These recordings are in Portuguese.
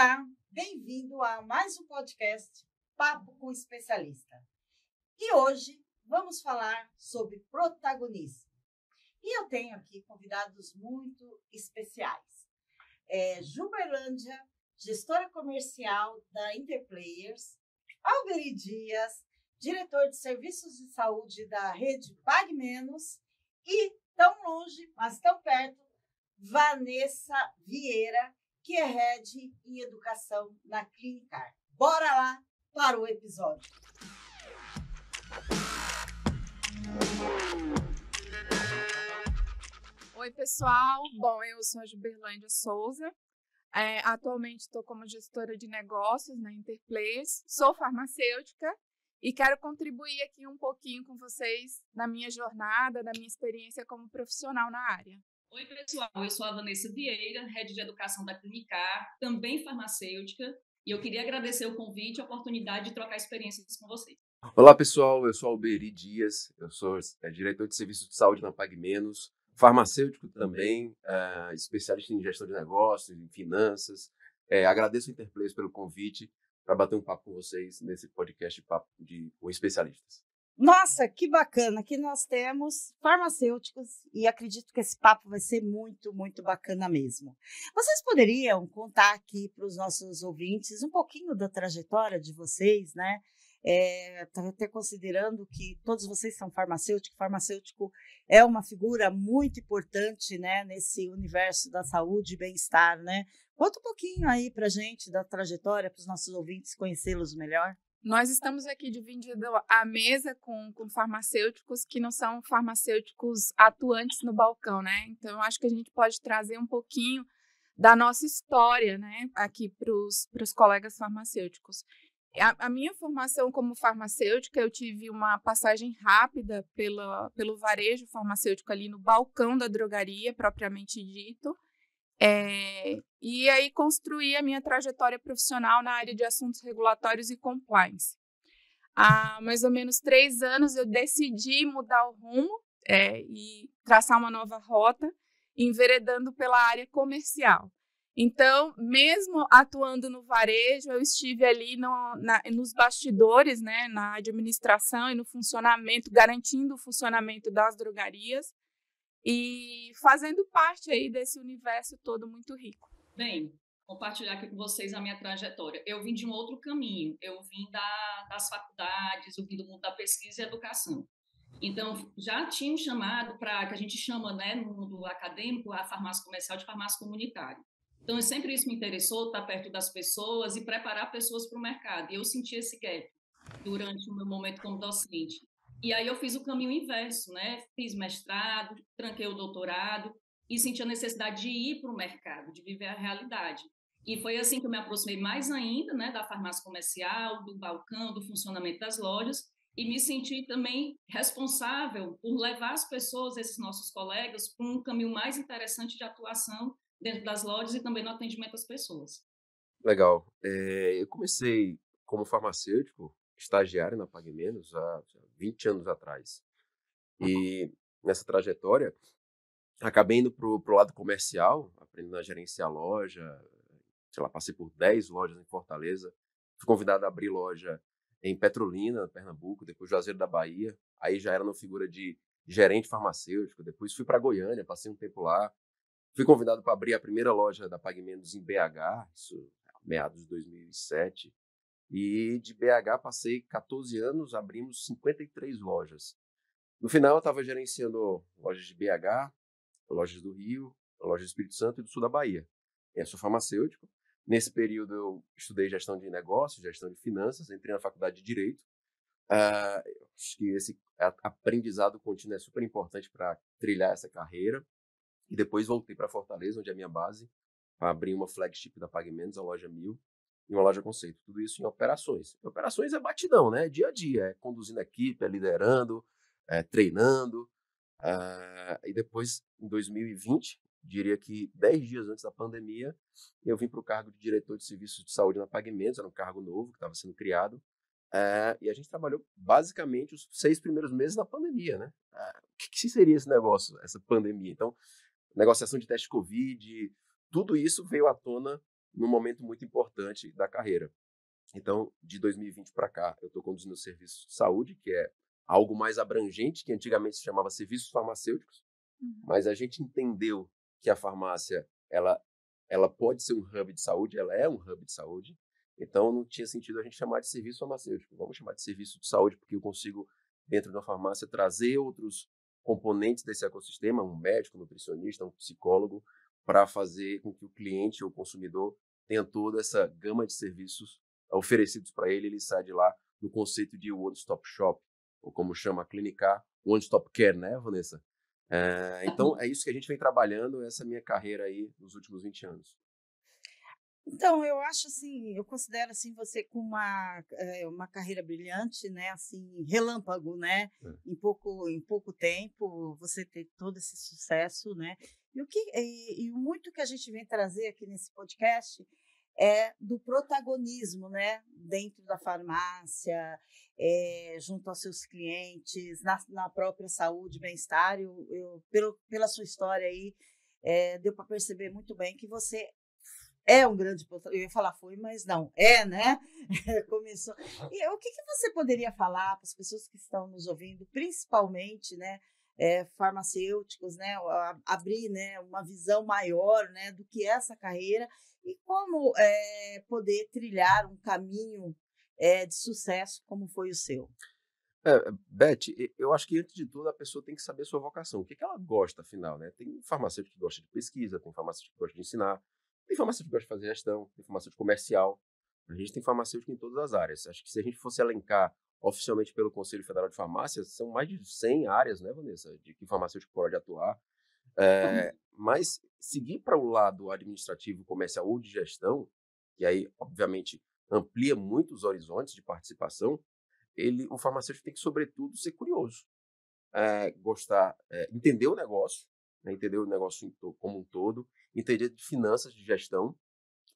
Olá, bem-vindo a mais um podcast Papo com Especialista. E hoje vamos falar sobre protagonismo. E eu tenho aqui convidados muito especiais. Ju Berlândia, gestora comercial da Interplayers, Alberi Dias, diretor de serviços de saúde da rede Pague Menos e, tão longe, mas tão perto, Vanessa Vieira, que é Head em Educação na Clinicar. Bora lá para o episódio. Oi, pessoal. Bom, eu sou a Juberlândia Souza. Atualmente estou como gestora de negócios na Interplayers. Sou farmacêutica e quero contribuir aqui um pouquinho com vocês na minha jornada, na minha experiência como profissional na área. Oi, pessoal, eu sou a Vanessa Vieira, Head de Educação da Clinicar, também farmacêutica, e eu queria agradecer o convite e a oportunidade de trocar experiências com vocês. Olá, pessoal, eu sou Alberi Dias, eu sou diretor de serviços de saúde na Pague Menos, farmacêutico também, especialista em gestão de negócios, em finanças. Agradeço a Interplayers pelo convite para bater um papo com vocês nesse podcast Papo com Especialistas. Nossa, que bacana! Aqui nós temos farmacêuticos e acredito que esse papo vai ser muito, muito bacana mesmo. Vocês poderiam contar aqui para os nossos ouvintes um pouquinho da trajetória de vocês, né? Até considerando que todos vocês são farmacêuticos, farmacêutico é uma figura muito importante, né, nesse universo da saúde e bem-estar, né? Conta um pouquinho aí para a gente da trajetória, para os nossos ouvintes conhecê-los melhor. Nós estamos aqui dividindo a mesa com farmacêuticos que não são farmacêuticos atuantes no balcão, né? Então, eu acho que a gente pode trazer um pouquinho da nossa história, né, aqui para os colegas farmacêuticos. A minha formação como farmacêutica, eu tive uma passagem rápida pelo varejo farmacêutico ali no balcão da drogaria, propriamente dito. E aí construí a minha trajetória profissional na área de assuntos regulatórios e compliance. Há mais ou menos 3 anos eu decidi mudar o rumo e traçar uma nova rota, enveredando pela área comercial. Então, mesmo atuando no varejo, eu estive ali nos bastidores, né, na administração e no funcionamento, garantindo o funcionamento das drogarias, e fazendo parte aí desse universo todo muito rico. Bem, compartilhar aqui com vocês a minha trajetória. Eu vim de um outro caminho, eu vim das faculdades, eu vim do mundo da pesquisa e educação. Então, já tinha um chamado para, que a gente chama, né, no mundo acadêmico, a farmácia comercial de farmácia comunitária. Então, sempre isso me interessou, estar perto das pessoas e preparar pessoas para o mercado. E eu senti esse gap durante o meu momento como docente. E aí eu fiz o caminho inverso, né? Fiz mestrado, tranquei o doutorado e senti a necessidade de ir para o mercado, de viver a realidade. E foi assim que eu me aproximei mais ainda, né, da farmácia comercial, do balcão, do funcionamento das lojas, e me senti também responsável por levar as pessoas, esses nossos colegas, para um caminho mais interessante de atuação dentro das lojas e também no atendimento às pessoas. Legal. Eu comecei como farmacêutico, estagiário na Pague Menos há 20 anos atrás. E nessa trajetória, acabei indo pro lado comercial, aprendendo a gerenciar loja. Sei lá, passei por 10 lojas em Fortaleza. Fui convidado a abrir loja em Petrolina, Pernambuco, depois Juazeiro da Bahia. Aí já era na figura de gerente farmacêutico. Depois fui para Goiânia, passei um tempo lá. Fui convidado para abrir a primeira loja da Pague Menos em BH, isso meados de 2007. E de BH passei 14 anos, abrimos 53 lojas. No final eu estava gerenciando lojas de BH, lojas do Rio, lojas do Espírito Santo e do Sul da Bahia. Eu sou farmacêutico. Nesse período eu estudei gestão de negócios, gestão de finanças, entrei na faculdade de Direito. Acho que esse aprendizado contínuo é super importante para trilhar essa carreira. E depois voltei para Fortaleza, onde é a minha base, para abrir uma flagship da Pague Menos, a loja 1000, e uma loja conceito. Tudo isso em operações. Operações é batidão, né? Dia a dia, é conduzindo a equipe, é liderando, treinando. E depois, em 2020, diria que 10 dias antes da pandemia, eu vim para o cargo de diretor de serviços de saúde na Pague Menos, era um cargo novo que estava sendo criado. E a gente trabalhou basicamente os 6 primeiros meses na pandemia, né? O que seria esse negócio, essa pandemia? Então, negociação de teste Covid, tudo isso veio à tona num momento muito importante da carreira. Então, de 2020 para cá, eu estou conduzindo o serviço de saúde, que é algo mais abrangente, que antigamente se chamava serviços farmacêuticos, mas a gente entendeu que a farmácia, ela pode ser um hub de saúde, ela é um hub de saúde, então não tinha sentido a gente chamar de serviço farmacêutico, vamos chamar de serviço de saúde, porque eu consigo, dentro da farmácia, trazer outros componentes desse ecossistema, um médico, um nutricionista, um psicólogo, para fazer com que o cliente ou o consumidor tenha toda essa gama de serviços oferecidos para ele, ele sai de lá no conceito de one-stop shop, ou como chama a Clinicar, one-stop care, né, Vanessa? Então, é isso que a gente vem trabalhando, essa minha carreira aí nos últimos 20 anos. Então, eu acho assim, eu considero assim você com uma carreira brilhante, né? Assim, relâmpago, né? Em pouco tempo, você ter todo esse sucesso, né? E muito que a gente vem trazer aqui nesse podcast é do protagonismo, né? Dentro da farmácia, junto aos seus clientes, na própria saúde e bem-estar. Pela sua história aí, deu para perceber muito bem que você é um grande, eu ia falar foi, mas não, né? Começou. E o que você poderia falar para as pessoas que estão nos ouvindo, principalmente, né, farmacêuticos, né, abrir, né, uma visão maior, né, do que é essa carreira e como poder trilhar um caminho de sucesso como foi o seu? Beth, eu acho que antes de tudo a pessoa tem que saber sua vocação, o que ela gosta, afinal, né? Tem farmacêutico que gosta de pesquisa, tem farmacêutico que gosta de ensinar, tem farmacêutico que gosta de fazer gestão, tem farmacêutico comercial. A gente tem farmacêutico em todas as áreas. Acho que se a gente fosse elencar oficialmente pelo Conselho Federal de Farmácia, são mais de 100 áreas, né, Vanessa, de que farmacêutico pode atuar. Mas seguir para o lado administrativo, comercial ou de gestão, que aí, obviamente, amplia muito os horizontes de participação, o farmacêutico tem que, sobretudo, ser curioso. Entender o negócio, né, entender o negócio como um todo, entender de finanças, de gestão,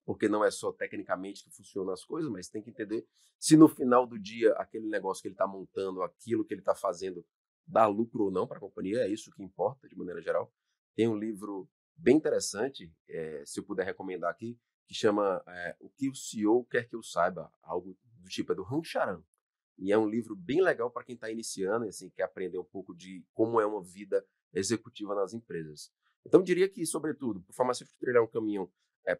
porque não é só tecnicamente que funcionam as coisas, mas tem que entender se no final do dia aquele negócio que ele está montando, aquilo que ele está fazendo, dá lucro ou não para a companhia, é isso que importa de maneira geral. Tem um livro bem interessante, se eu puder recomendar aqui, que chama O que o CEO quer que eu saiba, algo do tipo, é do Ram Charan. E é um livro bem legal para quem está iniciando, assim, quer aprender um pouco de como é uma vida executiva nas empresas. Então, eu diria que, sobretudo, para o farmacêutico trilhar um caminho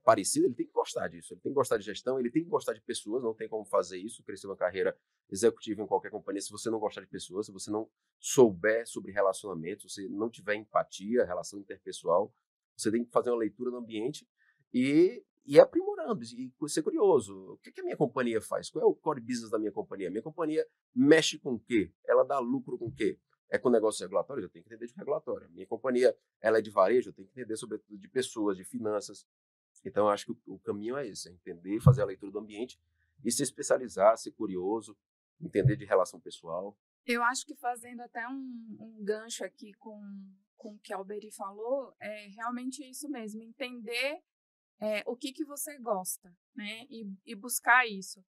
parecido, ele tem que gostar disso, ele tem que gostar de gestão, ele tem que gostar de pessoas, não tem como fazer isso, crescer uma carreira executiva em qualquer companhia, se você não gostar de pessoas, se você não souber sobre relacionamento, se você não tiver empatia, relação interpessoal, você tem que fazer uma leitura do ambiente e ir aprimorando, e ser curioso. O que a minha companhia faz? Qual é o core business da minha companhia? Minha companhia mexe com o quê? Ela dá lucro com o quê? É com negócio regulatório? Eu tenho que entender de regulatório. Minha companhia, ela é de varejo? Eu tenho que entender, sobretudo, de pessoas, de finanças. Então, eu acho que o caminho é esse, é entender, fazer a leitura do ambiente e se especializar, ser curioso, entender de relação pessoal. Eu acho que fazendo até um gancho aqui com o que a Alberi falou, é realmente isso mesmo, entender o que você gosta, né, e buscar isso.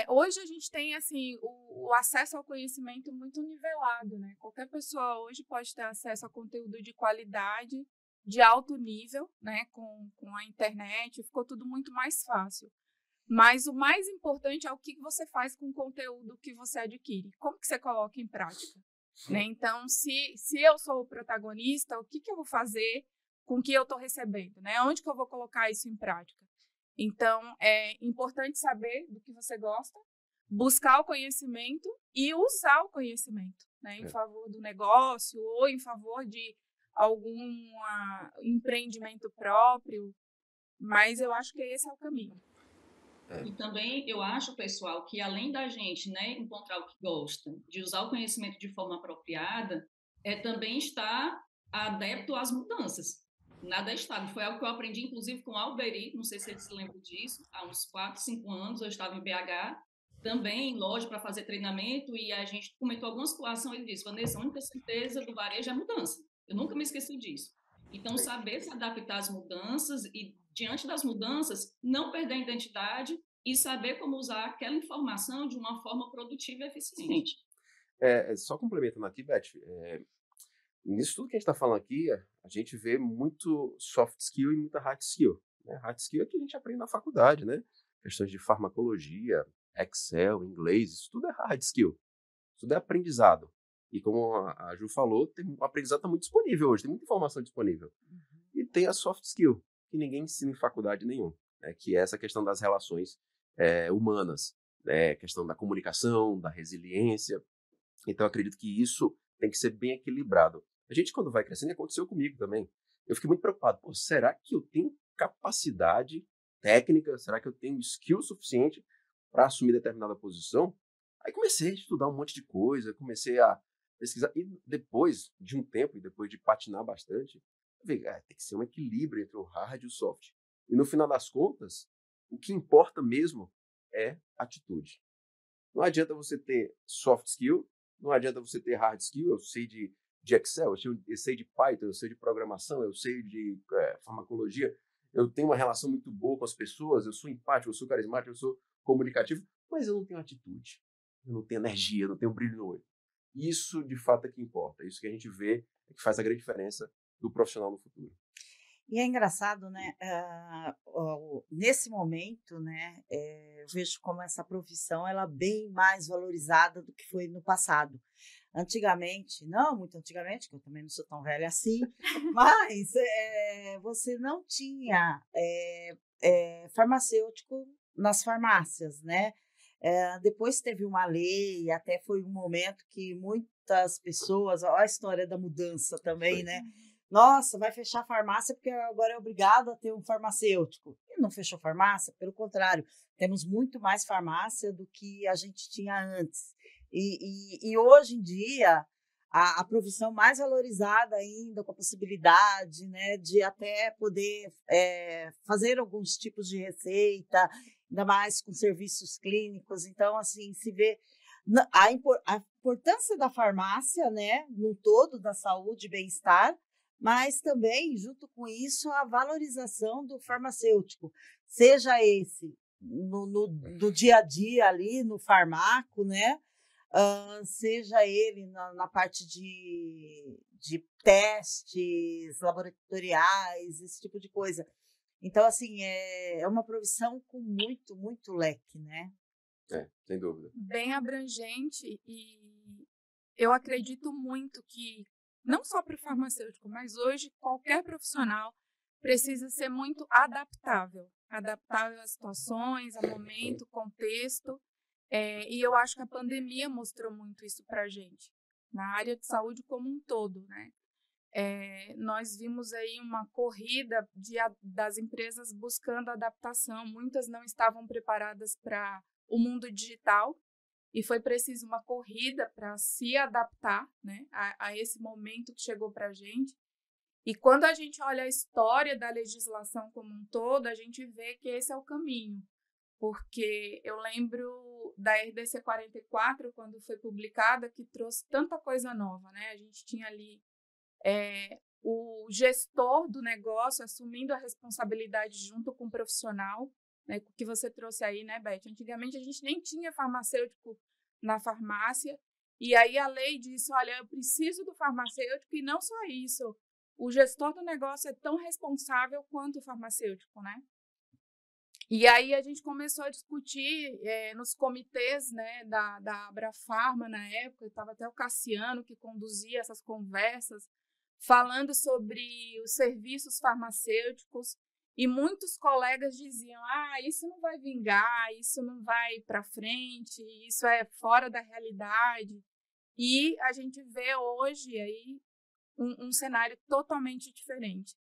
Hoje a gente tem assim o acesso ao conhecimento muito nivelado, né? Qualquer pessoa hoje pode ter acesso a conteúdo de qualidade, de alto nível, né? Com a internet, ficou tudo muito mais fácil. Mas o mais importante é o que você faz com o conteúdo que você adquire. Como que você coloca em prática? Né? Então, se eu sou o protagonista, o que eu vou fazer com o que eu estou recebendo? Né? Onde que eu vou colocar isso em prática? Então, é importante saber do que você gosta, buscar o conhecimento e usar o conhecimento, né, em favor do negócio ou em favor de algum empreendimento próprio. Mas eu acho que esse é o caminho. E também eu acho, pessoal, que além da gente, né, encontrar o que gosta, de usar o conhecimento de forma apropriada, também estar adepto às mudanças. Nada é estável. Foi algo que eu aprendi, inclusive, com o Alberi, não sei se ele se lembra disso, há uns 4, 5 anos, eu estava em BH, também em loja para fazer treinamento, e a gente comentou alguma situação, ele disse, Vanessa, a única certeza do varejo é mudança. Eu nunca me esqueci disso. Então, saber se adaptar às mudanças e, diante das mudanças, não perder a identidade e saber como usar aquela informação de uma forma produtiva e eficiente. Só complementando aqui, Beth, nisso tudo que a gente está falando aqui, a gente vê muito soft skill e muita hard skill. né? Hard skill é que a gente aprende na faculdade, né? Questões de farmacologia, Excel, inglês, isso tudo é hard skill. Isso tudo é aprendizado. E como a Ju falou, o aprendizado está muito disponível hoje, tem muita informação disponível. E tem a soft skill, que ninguém ensina em faculdade nenhuma, né? Que é essa questão das relações humanas, né? Questão da comunicação, da resiliência. Então, eu acredito que isso tem que ser bem equilibrado. A gente, quando vai crescendo, aconteceu comigo também. Eu fiquei muito preocupado. Pô, será que eu tenho capacidade técnica? Será que eu tenho skill suficiente para assumir determinada posição? Aí comecei a estudar um monte de coisa, comecei a pesquisar. E depois de um tempo, e depois de patinar bastante, eu vi, tem que ser um equilíbrio entre o hard e o soft. E no final das contas, o que importa mesmo é atitude. Não adianta você ter soft skill, não adianta você ter hard skill. Eu sei de Excel, eu sei de Python, eu sei de programação, eu sei de farmacologia, eu tenho uma relação muito boa com as pessoas, eu sou empático, eu sou carismático, eu sou comunicativo, mas eu não tenho atitude, eu não tenho energia, eu não tenho brilho no olho. Isso, de fato, é que importa. Isso que a gente vê é que faz a grande diferença do profissional no futuro. E é engraçado, né? Nesse momento, né? Eu vejo como essa profissão ela é bem mais valorizada do que foi no passado. Antigamente, não muito antigamente, que eu também não sou tão velha assim, mas você não tinha farmacêutico nas farmácias, né? Depois teve uma lei, até foi um momento que muitas pessoas, olha a história da mudança também, né? Nossa, vai fechar a farmácia porque agora é obrigado a ter um farmacêutico. E não fechou farmácia, pelo contrário, temos muito mais farmácia do que a gente tinha antes. E hoje em dia, a profissão mais valorizada ainda, com a possibilidade, né, de até poder fazer alguns tipos de receita, ainda mais com serviços clínicos. Então, assim, se vê a importância da farmácia, né, no todo, da saúde e bem-estar, mas também, junto com isso, a valorização do farmacêutico, seja esse no dia a dia ali, no farmaco, né? Seja ele na parte de testes laboratoriais, esse tipo de coisa. Então, assim, é uma profissão com muito, muito leque, né? Sem dúvida. Bem abrangente, e eu acredito muito que, não só para o farmacêutico, mas hoje qualquer profissional precisa ser muito adaptável às situações, a momento, contexto. E eu acho que a pandemia mostrou muito isso para a gente, na área de saúde como um todo, né? Nós vimos aí uma corrida das empresas buscando adaptação. Muitas não estavam preparadas para o mundo digital e foi preciso uma corrida para se adaptar, né, a esse momento que chegou para a gente. E quando a gente olha a história da legislação como um todo, a gente vê que esse é o caminho. Porque eu lembro da RDC 44, quando foi publicada, que trouxe tanta coisa nova, né? A gente tinha ali o gestor do negócio assumindo a responsabilidade junto com o profissional, né? O que você trouxe aí, né, Beth? Antigamente a gente nem tinha farmacêutico na farmácia, e aí a lei disse, olha, eu preciso do farmacêutico, e não só isso, o gestor do negócio é tão responsável quanto o farmacêutico, né? E aí a gente começou a discutir nos comitês, né, da Abrafarma na época, estava até o Cassiano que conduzia essas conversas, falando sobre os serviços farmacêuticos, e muitos colegas diziam, isso não vai vingar, isso não vai para frente, isso é fora da realidade. E a gente vê hoje aí um cenário totalmente diferente.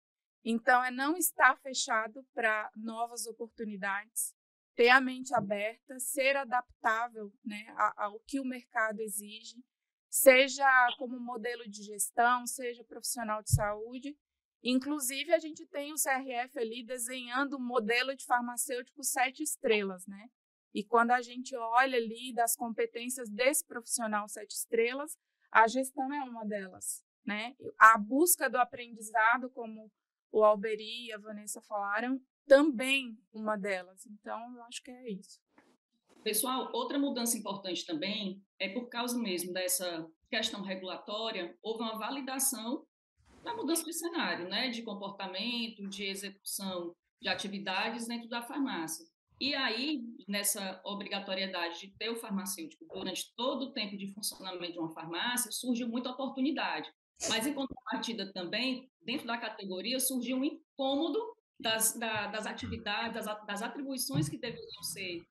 Então, não estar fechado para novas oportunidades, ter a mente aberta, ser adaptável, né, ao que o mercado exige, seja como modelo de gestão, seja profissional de saúde. Inclusive, a gente tem o CRF ali desenhando um modelo de farmacêutico 7 estrelas, né? E quando a gente olha ali das competências desse profissional 7 estrelas, a gestão é uma delas, né? A busca do aprendizado, como o Alberi e a Vanessa falaram, também uma delas. Então, eu acho que é isso. Pessoal, outra mudança importante também é por causa mesmo dessa questão regulatória, houve uma validação da mudança de cenário, né, de comportamento, de execução de atividades dentro da farmácia. E aí, nessa obrigatoriedade de ter o farmacêutico durante todo o tempo de funcionamento de uma farmácia, surgiu muita oportunidade. Mas, em contrapartida também, dentro da categoria, surgiu um incômodo das atividades, das atribuições que deveriam ser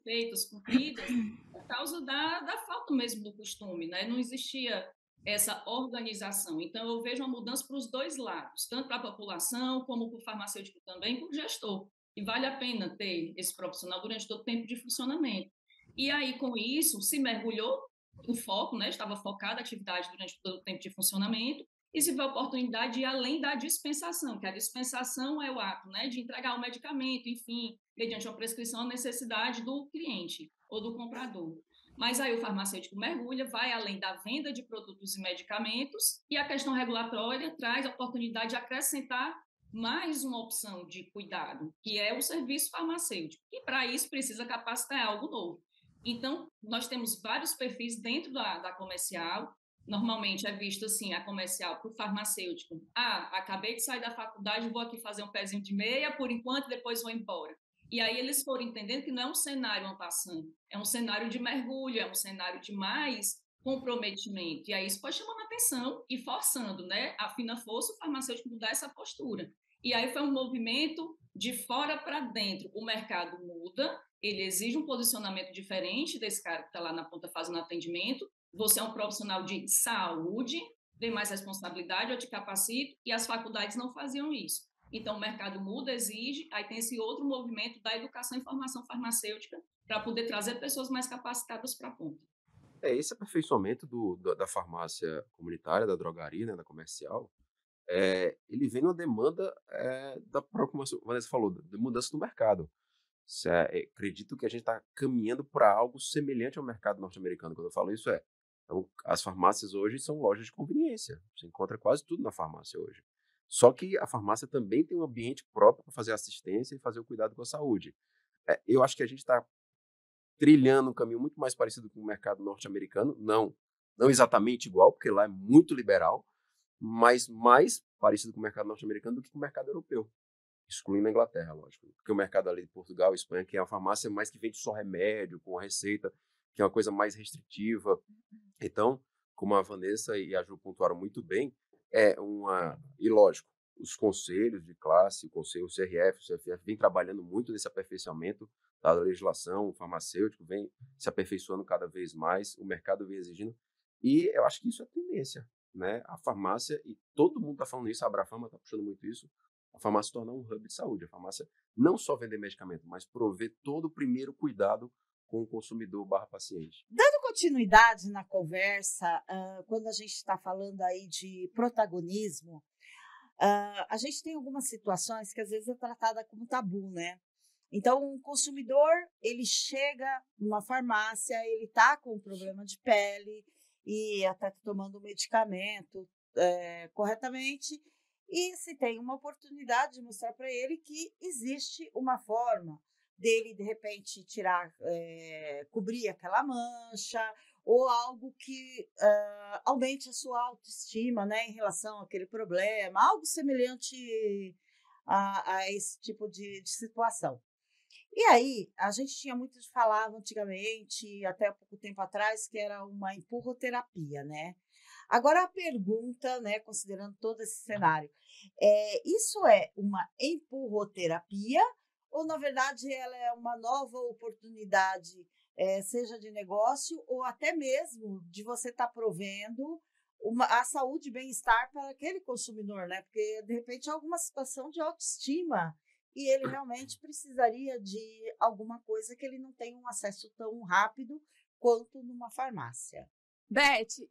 feitas, cumpridas, por causa da falta mesmo do costume, né? Não existia essa organização. Então, eu vejo uma mudança para os dois lados, tanto para a população, como para o farmacêutico também, para o gestor. E vale a pena ter esse profissional durante todo o tempo de funcionamento. E aí, com isso, se mergulhou o foco, né? Estava focada a atividade durante todo o tempo de funcionamento, e se vê a oportunidade de ir além da dispensação, que a dispensação é o ato, né, de entregar o medicamento, enfim, mediante uma prescrição, a necessidade do cliente ou do comprador. Mas aí o farmacêutico mergulha, vai além da venda de produtos e medicamentos, e a questão regulatória traz a oportunidade de acrescentar mais uma opção de cuidado, que é o serviço farmacêutico. E para isso precisa capacitar algo novo. Então, nós temos vários perfis dentro da comercial. Normalmente é visto assim, a comercial para o farmacêutico. Acabei de sair da faculdade, vou aqui fazer um pezinho de meia, por enquanto, depois vou embora. E aí eles foram entendendo que não é um cenário en passant, é um cenário de mergulho, é um cenário de mais comprometimento. E aí isso foi chamando a atenção e forçando, né, a fina força o farmacêutico mudar essa postura. E aí foi um movimento de fora para dentro. O mercado muda, ele exige um posicionamento diferente desse cara que está lá na ponta fazendo atendimento. Você é um profissional de saúde, tem mais responsabilidade, eu te capacito, e as faculdades não faziam isso. Então, o mercado muda, exige, aí tem esse outro movimento da educação e formação farmacêutica para poder trazer pessoas mais capacitadas para a ponta. Esse aperfeiçoamento da farmácia comunitária, da drogaria, né, da comercial, ele vem numa demanda da própria, como a Vanessa falou, da mudança do mercado. Acredito que a gente está caminhando para algo semelhante ao mercado norte-americano. Quando eu falo isso, então, as farmácias hoje são lojas de conveniência. Você encontra quase tudo na farmácia hoje. Só que a farmácia também tem um ambiente próprio para fazer assistência e fazer o cuidado com a saúde. Eu acho que a gente está trilhando um caminho muito mais parecido com o mercado norte-americano. Não exatamente igual, porque lá é muito liberal, mas mais parecido com o mercado norte-americano do que com o mercado europeu. Excluindo a Inglaterra, lógico. Porque o mercado ali de Portugal e Espanha, que é a farmácia mais que vende só remédio, com a receita, que é uma coisa mais restritiva. Então, como a Vanessa e a Ju pontuaram muito bem, e lógico, os conselhos de classe, o conselho, o CRF, o CFF, vem trabalhando muito nesse aperfeiçoamento da legislação, o farmacêutico vem se aperfeiçoando cada vez mais, o mercado vem exigindo, e eu acho que isso é tendência, né? A farmácia, e todo mundo está falando isso, a Abrafama está puxando muito isso, a farmácia se tornar um hub de saúde, a farmácia não só vender medicamento, mas prover todo o primeiro cuidado com o consumidor / paciente. Dando continuidade na conversa, quando a gente está falando aí de protagonismo, a gente tem algumas situações que às vezes é tratada como tabu, né? Então, o consumidor, ele chega numa farmácia, ele está com um problema de pele e até tá tomando o medicamento corretamente, e se tem uma oportunidade de mostrar para ele que existe uma forma dele, de repente, cobrir aquela mancha, ou algo que aumente a sua autoestima, né, em relação àquele problema, algo semelhante a esse tipo de situação. E aí, a gente falava antigamente, até há pouco tempo atrás, que era uma empurroterapia, né? Agora a pergunta, né, considerando todo esse cenário, isso é uma empurroterapia ou, na verdade, ela é uma nova oportunidade, seja de negócio ou até mesmo de você estar provendo a saúde e bem-estar para aquele consumidor, né? Porque, de repente, há alguma situação de autoestima e ele realmente precisaria de alguma coisa que ele não tem um acesso tão rápido quanto numa farmácia. Beth,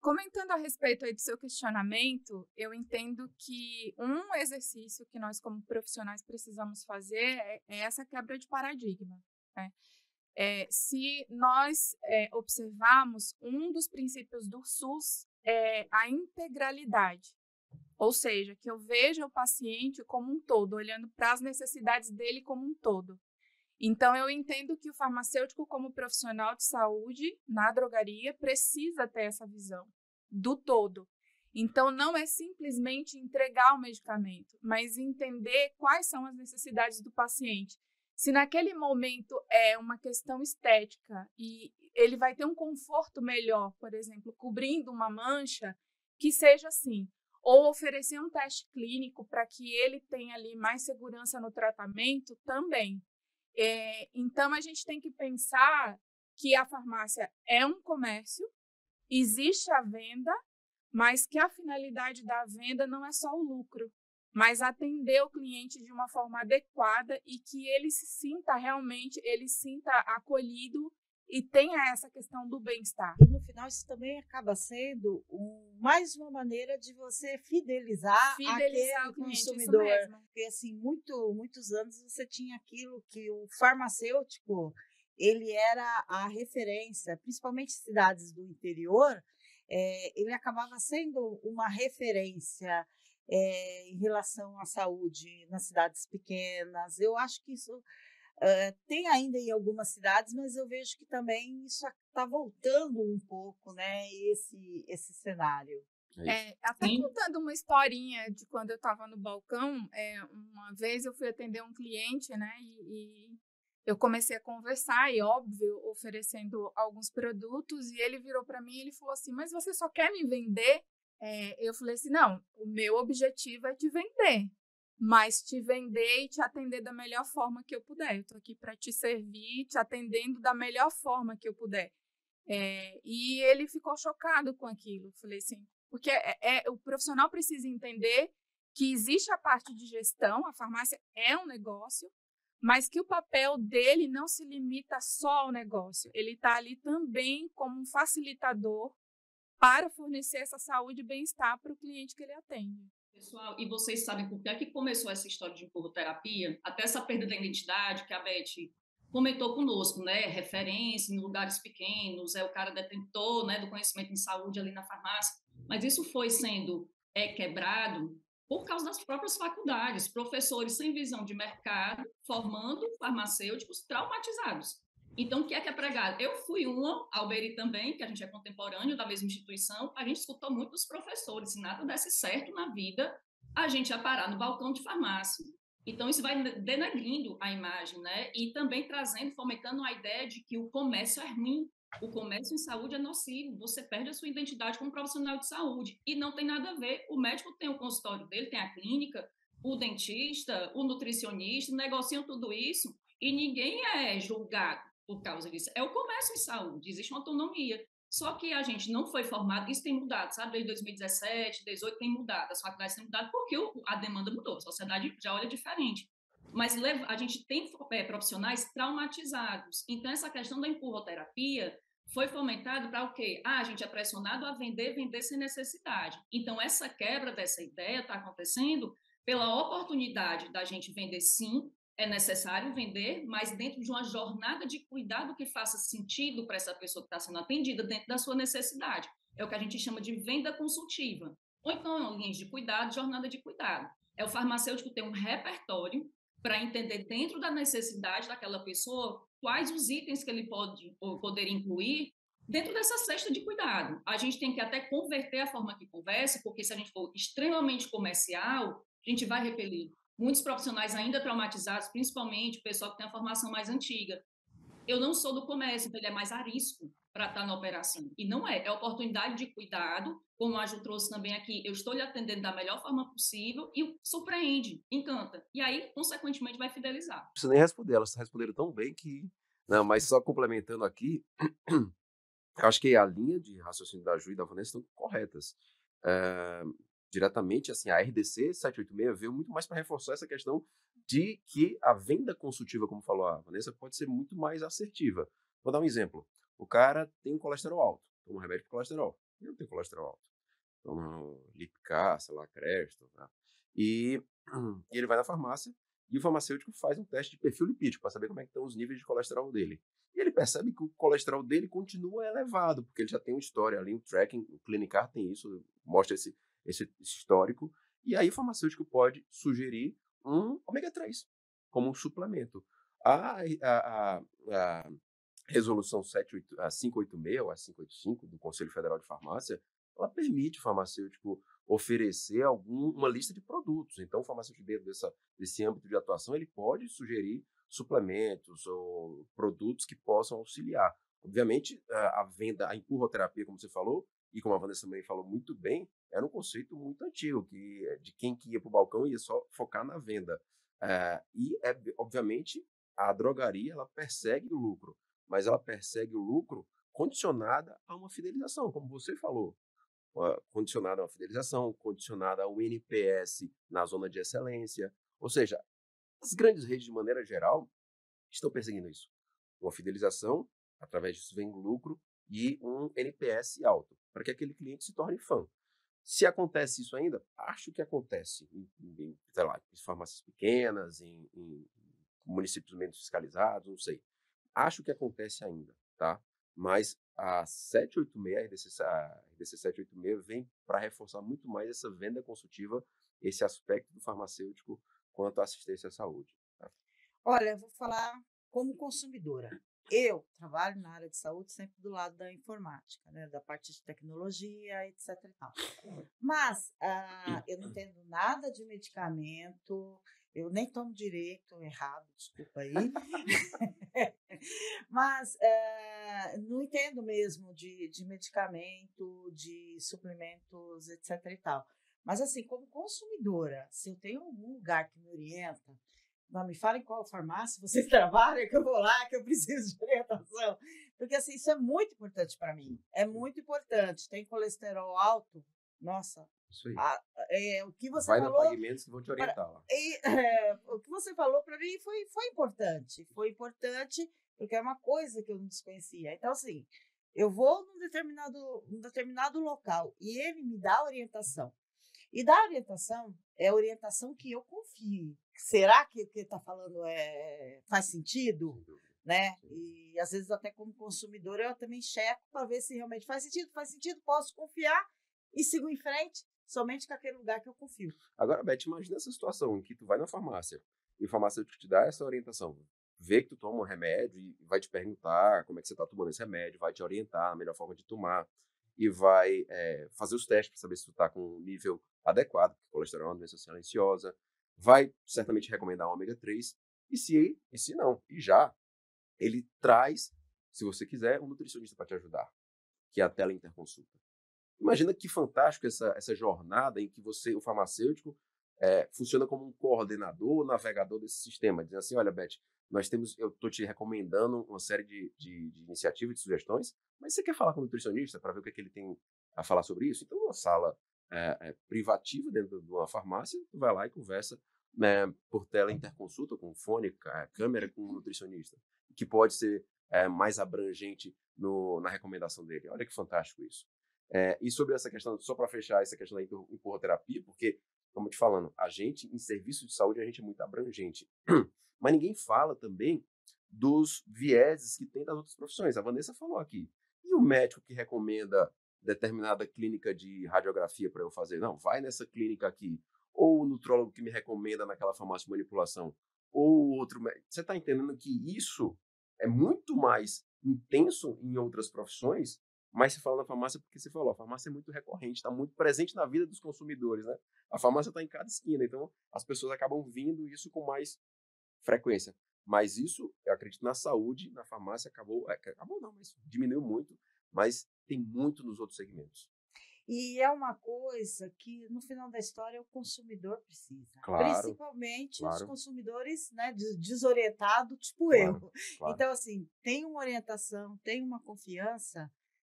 comentando a respeito aí do seu questionamento, eu entendo que um exercício que nós, como profissionais, precisamos fazer é essa quebra de paradigma, né? Se nós observarmos, um dos princípios do SUS é a integralidade, ou seja, que eu veja o paciente como um todo, olhando para as necessidades dele como um todo. Então, eu entendo que o farmacêutico, como profissional de saúde na drogaria, precisa ter essa visão do todo. Então, não é simplesmente entregar o medicamento, mas entender quais são as necessidades do paciente. Se naquele momento é uma questão estética e ele vai ter um conforto melhor, por exemplo, cobrindo uma mancha, que seja assim. Ou oferecer um teste clínico para que ele tenha ali mais segurança no tratamento também. Então, a gente tem que pensar que a farmácia é um comércio, existe a venda, mas que a finalidade da venda não é só o lucro, mas atender o cliente de uma forma adequada e que ele se sinta realmente, ele sinta acolhido e tenha essa questão do bem-estar. E no final isso também acaba sendo mais uma maneira de você fidelizar aquele o cliente, consumidor. isso mesmo. Porque assim, muitos anos você tinha aquilo que o farmacêutico, ele era a referência, principalmente em cidades do interior, ele acabava sendo uma referência em relação à saúde nas cidades pequenas. Eu acho que isso tem ainda em algumas cidades, mas eu vejo que também isso está voltando um pouco, né, esse cenário. Até contando uma historinha de quando eu estava no balcão, uma vez eu fui atender um cliente, né, e eu comecei a conversar e, óbvio, oferecendo alguns produtos, e ele virou para mim e ele falou assim, mas você só quer me vender? Eu falei assim, não, o meu objetivo é te vender, mas te vender e te atender da melhor forma que eu puder. Eu estou aqui para te servir, te atendendo da melhor forma que eu puder. E ele ficou chocado com aquilo. Eu falei assim, porque o profissional precisa entender que existe a parte de gestão, a farmácia é um negócio, mas que o papel dele não se limita só ao negócio. Ele está ali também como um facilitador para fornecer essa saúde e bem-estar para o cliente que ele atende. Pessoal, e vocês sabem por que é que começou essa história de empurroterapia? Até essa perda da identidade que a Beth comentou conosco, né? Referência em lugares pequenos, o cara detentor, né, do conhecimento em saúde ali na farmácia. Mas isso foi sendo quebrado por causa das próprias faculdades, professores sem visão de mercado, formando farmacêuticos traumatizados. Então, o que é pregado? Eu fui uma, Alberi também, que a gente é contemporâneo da mesma instituição, a gente escutou muito dos professores, se nada desse certo na vida, a gente ia parar no balcão de farmácia. Então, isso vai denegrindo a imagem, né? E também trazendo, fomentando a ideia de que o comércio é ruim, o comércio em saúde é nocivo, você perde a sua identidade como profissional de saúde. E não tem nada a ver, o médico tem o consultório dele, tem a clínica, o dentista, o nutricionista, negociam tudo isso e ninguém é julgado por causa disso. É o comércio em saúde, existe uma autonomia. Só que a gente não foi formado, isso tem mudado, sabe? Desde 2017, 2018 tem mudado, as faculdades têm mudado porque a demanda mudou, a sociedade já olha diferente. Mas a gente tem profissionais traumatizados. Então, essa questão da empurroterapia foi fomentado para o quê? A gente é pressionado a vender sem necessidade. Então, essa quebra dessa ideia está acontecendo pela oportunidade da gente vender sim, é necessário vender, mas dentro de uma jornada de cuidado que faça sentido para essa pessoa que está sendo atendida dentro da sua necessidade. É o que a gente chama de venda consultiva. Ou então, linhas de cuidado, jornada de cuidado. É o farmacêutico ter um repertório para entender dentro da necessidade daquela pessoa quais os itens que ele pode ou poder incluir dentro dessa cesta de cuidado. A gente tem que até converter a forma que conversa, porque se a gente for extremamente comercial, a gente vai repelir muitos profissionais ainda traumatizados, principalmente o pessoal que tem a formação mais antiga. Eu não sou do comércio, então ele é mais arisco para estar na operação. E não é oportunidade de cuidado, como a Ju trouxe também aqui, eu estou lhe atendendo da melhor forma possível e surpreende, encanta. E aí, consequentemente, vai fidelizar. Não preciso nem responder, elas responderam tão bem que... Não, mas só complementando aqui, eu acho que a linha de raciocínio da Ju e da Vanessa estão corretas. Diretamente, assim, a RDC 786 veio muito mais para reforçar essa questão de que a venda consultiva, como falou a Vanessa, pode ser muito mais assertiva. Vou dar um exemplo. O cara tem um colesterol alto, toma um remédio para colesterol. Ele não tem colesterol alto. Toma Lipcar, sei lá, Creston, tá? E ele vai na farmácia e o farmacêutico faz um teste de perfil lipídico para saber como é que estão os níveis de colesterol dele. E ele percebe que o colesterol dele continua elevado, porque ele já tem uma história ali, um tracking, o Clinicar tem isso, mostra esse histórico, e aí o farmacêutico pode sugerir um ômega 3 como um suplemento. A resolução 586 ou a 585 do Conselho Federal de Farmácia, ela permite o farmacêutico oferecer uma lista de produtos. Então, o farmacêutico dentro desse âmbito de atuação, ele pode sugerir suplementos ou produtos que possam auxiliar. Obviamente, a venda, a empurroterapia, como você falou, e como a Vanessa também falou muito bem, era um conceito muito antigo, de quem que ia para o balcão ia só focar na venda. Obviamente, a drogaria ela persegue o lucro, mas ela persegue o lucro condicionada a uma fidelização, como você falou. Condicionada a uma fidelização, condicionada a um NPS na zona de excelência. Ou seja, as grandes redes, de maneira geral, estão perseguindo isso. Uma fidelização, através disso vem lucro e um NPS alto, para que aquele cliente se torne fã. Se acontece isso ainda, acho que acontece sei lá, em farmácias pequenas, em municípios menos fiscalizados, não sei. Acho que acontece ainda, tá? Mas a 786, a RDC 786 vem para reforçar muito mais essa venda consultiva, esse aspecto do farmacêutico quanto à assistência à saúde. Tá? Olha, eu vou falar como consumidora. Eu trabalho na área de saúde sempre do lado da informática, né, da parte de tecnologia, etc. E tal. Mas eu não entendo nada de medicamento, eu nem tomo direito, errado, desculpa aí. Mas não entendo mesmo de medicamento, de suplementos, etc. e tal. Mas assim, como consumidora, se eu tenho algum lugar que me orienta, não me falem qual farmácia vocês trabalham, que eu vou lá, que eu preciso de orientação. Porque assim, isso é muito importante para mim. É muito importante. Tem colesterol alto? Nossa. Isso aí. O que você Vai falou... na Pagamentos que vão te orientar lá. O que você falou para mim foi importante. Foi importante porque é uma coisa que eu não desconhecia. Então, assim, eu vou num determinado local e ele me dá orientação. E da orientação, é a orientação que eu confio. Será que o que ele está falando faz sentido? Né? E às vezes até como consumidor eu também checo para ver se realmente faz sentido, posso confiar e sigo em frente somente com aquele lugar que eu confio. Agora, Beth, imagina essa situação em que tu vai na farmácia e o farmacêutico te dá essa orientação, vê que tu toma um remédio e vai te perguntar como é que você está tomando esse remédio, vai te orientar a melhor forma de tomar e vai fazer os testes para saber se tu está com um nível adequado, porque colesterol é uma doença silenciosa, vai certamente recomendar um ômega 3, e se não, e já, ele traz, se você quiser, um nutricionista para te ajudar, que é a teleinterconsulta. Imagina que fantástico essa jornada em que o farmacêutico, funciona como um coordenador, navegador desse sistema, dizendo assim, olha, Beth, eu estou te recomendando uma série de iniciativas, de sugestões, mas você quer falar com o nutricionista para ver o que ele tem a falar sobre isso? Então, uma sala privativa dentro de uma farmácia, tu vai lá e conversa por teleinterconsulta, com fone, câmera, com um nutricionista, que pode ser mais abrangente na recomendação dele. Olha que fantástico isso. E sobre essa questão, só para fechar essa questão da empurroterapia, porque, como eu te falando, a gente, em serviço de saúde, a gente é muito abrangente. Mas ninguém fala também dos vieses que tem das outras profissões. A Vanessa falou aqui. E o médico que recomenda determinada clínica de radiografia para eu fazer? Não, vai nessa clínica aqui. Ou o nutrólogo que me recomenda naquela farmácia de manipulação. Ou outro médico. Você está entendendo que isso é muito mais intenso em outras profissões, mas se fala na farmácia porque você falou, a farmácia é muito recorrente, está muito presente na vida dos consumidores, né? A farmácia está em cada esquina, então as pessoas acabam vindo isso com mais frequência. Mas isso, eu acredito, na saúde, na farmácia acabou não, mas diminuiu muito, mas tem muito nos outros segmentos. E é uma coisa que, no final da história, o consumidor precisa. Claro, principalmente os consumidores, né, desorientados, tipo claro. Então, assim, tem uma orientação, tem uma confiança,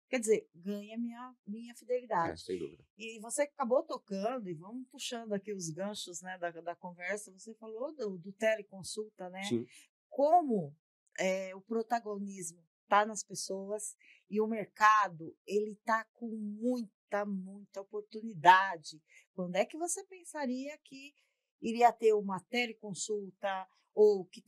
quer dizer, ganha minha fidelidade. Sem dúvida. E você acabou tocando, e vamos puxando aqui os ganchos, né, da conversa, você falou do teleconsulta, né? Sim. Como o protagonismo está nas pessoas e o mercado, ele está com muita oportunidade. Quando é que você pensaria que iria ter uma teleconsulta ou que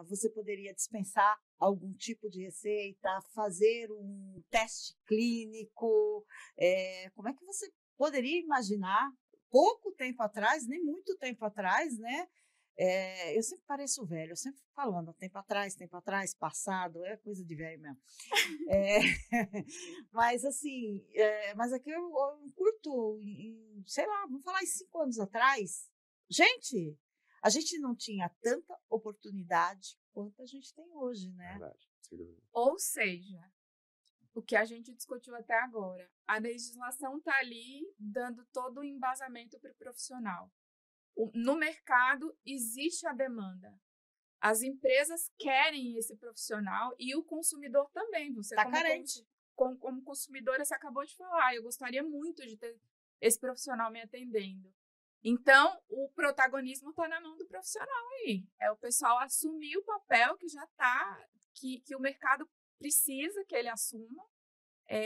você poderia dispensar algum tipo de receita, fazer um teste clínico? Como é que você poderia imaginar, pouco tempo atrás, nem muito tempo atrás, né? Eu sempre pareço velho, eu sempre fico falando, tempo atrás, passado, é coisa de velho mesmo. É, mas assim, mas aqui eu curto, sei lá, vamos falar em 5 anos atrás, a gente não tinha tanta oportunidade quanto a gente tem hoje, né? Verdade, sem dúvida. Ou seja, o que a gente discutiu até agora, a legislação está ali dando todo o embasamento para o profissional. No mercado existe a demanda. As empresas querem esse profissional e o consumidor também. Você está carente. Como consumidora, você acabou de falar, eu gostaria muito de ter esse profissional me atendendo. Então, o protagonismo está na mão do profissional aí. É o pessoal assumir o papel que já está, que o mercado precisa que ele assuma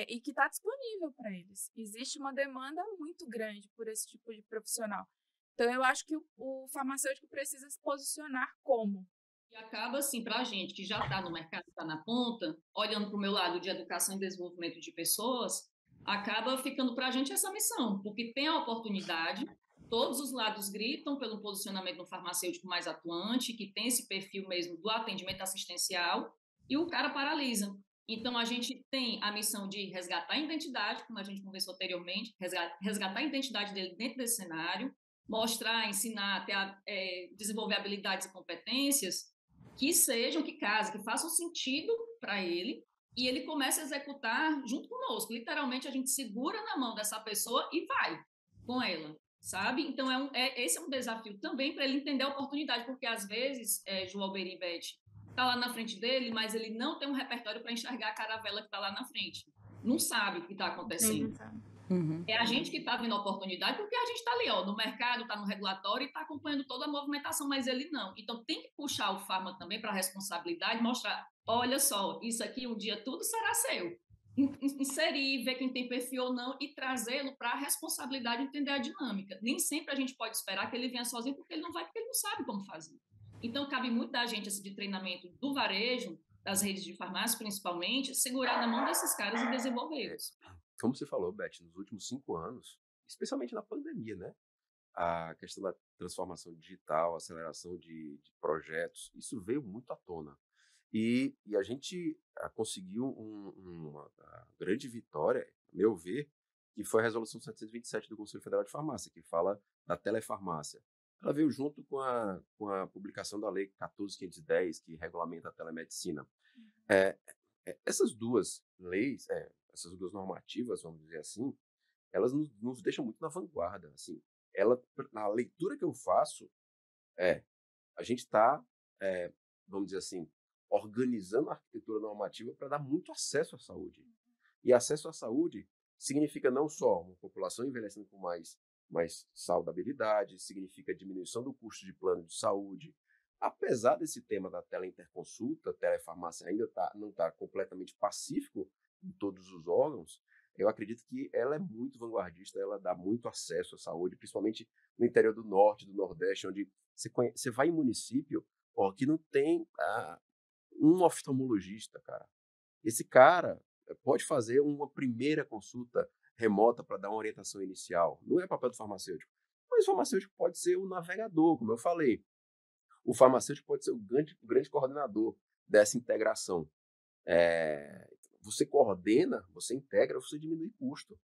e que está disponível para eles. Existe uma demanda muito grande por esse tipo de profissional. Então, eu acho que o farmacêutico precisa se posicionar como. E acaba, assim, para a gente que já está no mercado, está na ponta, olhando para o meu lado de educação e desenvolvimento de pessoas, acaba ficando para a gente essa missão, porque tem a oportunidade, todos os lados gritam pelo posicionamento do farmacêutico mais atuante, que tem esse perfil mesmo do atendimento assistencial, e o cara paralisa. Então, a gente tem a missão de resgatar a identidade, como a gente conversou anteriormente, resgatar a identidade dele dentro desse cenário, mostrar, ensinar, desenvolver habilidades e competências que sejam, que casem, que façam sentido para ele, e ele começa a executar junto conosco. Literalmente, a gente segura na mão dessa pessoa e vai com ela, sabe? Então, esse é um desafio também para ele entender a oportunidade, porque às vezes, João Alberi e Beth, está lá na frente dele, mas ele não tem um repertório para enxergar a caravela que está lá na frente. Não sabe o que está acontecendo. Uhum. É a gente que está vendo a oportunidade, porque a gente está ali, no mercado, está no regulatório e está acompanhando toda a movimentação, mas ele não. Então, tem que puxar o farma também para a responsabilidade, mostrar, olha só, isso aqui um dia tudo será seu. Inserir, ver quem tem perfil ou não e trazê-lo para a responsabilidade e entender a dinâmica. Nem sempre a gente pode esperar que ele venha sozinho, porque ele não vai, porque ele não sabe como fazer. Então, cabe muito da gente, esse de treinamento do varejo, das redes de farmácia principalmente, segurar na mão desses caras e desenvolvê-los. Como você falou, Beth, nos últimos 5 anos, especialmente na pandemia, né? A questão da transformação digital, aceleração de projetos, isso veio muito à tona. E a gente conseguiu uma grande vitória, a meu ver, que foi a Resolução 727 do Conselho Federal de Farmácia, que fala da telefarmácia. Ela veio junto com a publicação da Lei 14.510, que regulamenta a telemedicina. Essas duas leis, essas duas normativas, vamos dizer assim, elas nos deixam muito na vanguarda. Assim, na leitura que eu faço, a gente está, vamos dizer assim, organizando a arquitetura normativa para dar muito acesso à saúde. E acesso à saúde significa não só uma população envelhecendo com mais saudabilidade, significa diminuição do custo de plano de saúde. Apesar desse tema da teleinterconsulta, telefarmácia ainda não está completamente pacífico em todos os órgãos, eu acredito que ela é muito vanguardista, ela dá muito acesso à saúde, principalmente no interior do norte, do nordeste, onde você vai em município que não tem um oftalmologista, cara. Esse cara pode fazer uma primeira consulta remota para dar uma orientação inicial. Não é papel do farmacêutico. Mas o farmacêutico pode ser o navegador, como eu falei. O farmacêutico pode ser o grande coordenador dessa integração. Você coordena, você integra, você diminui custo.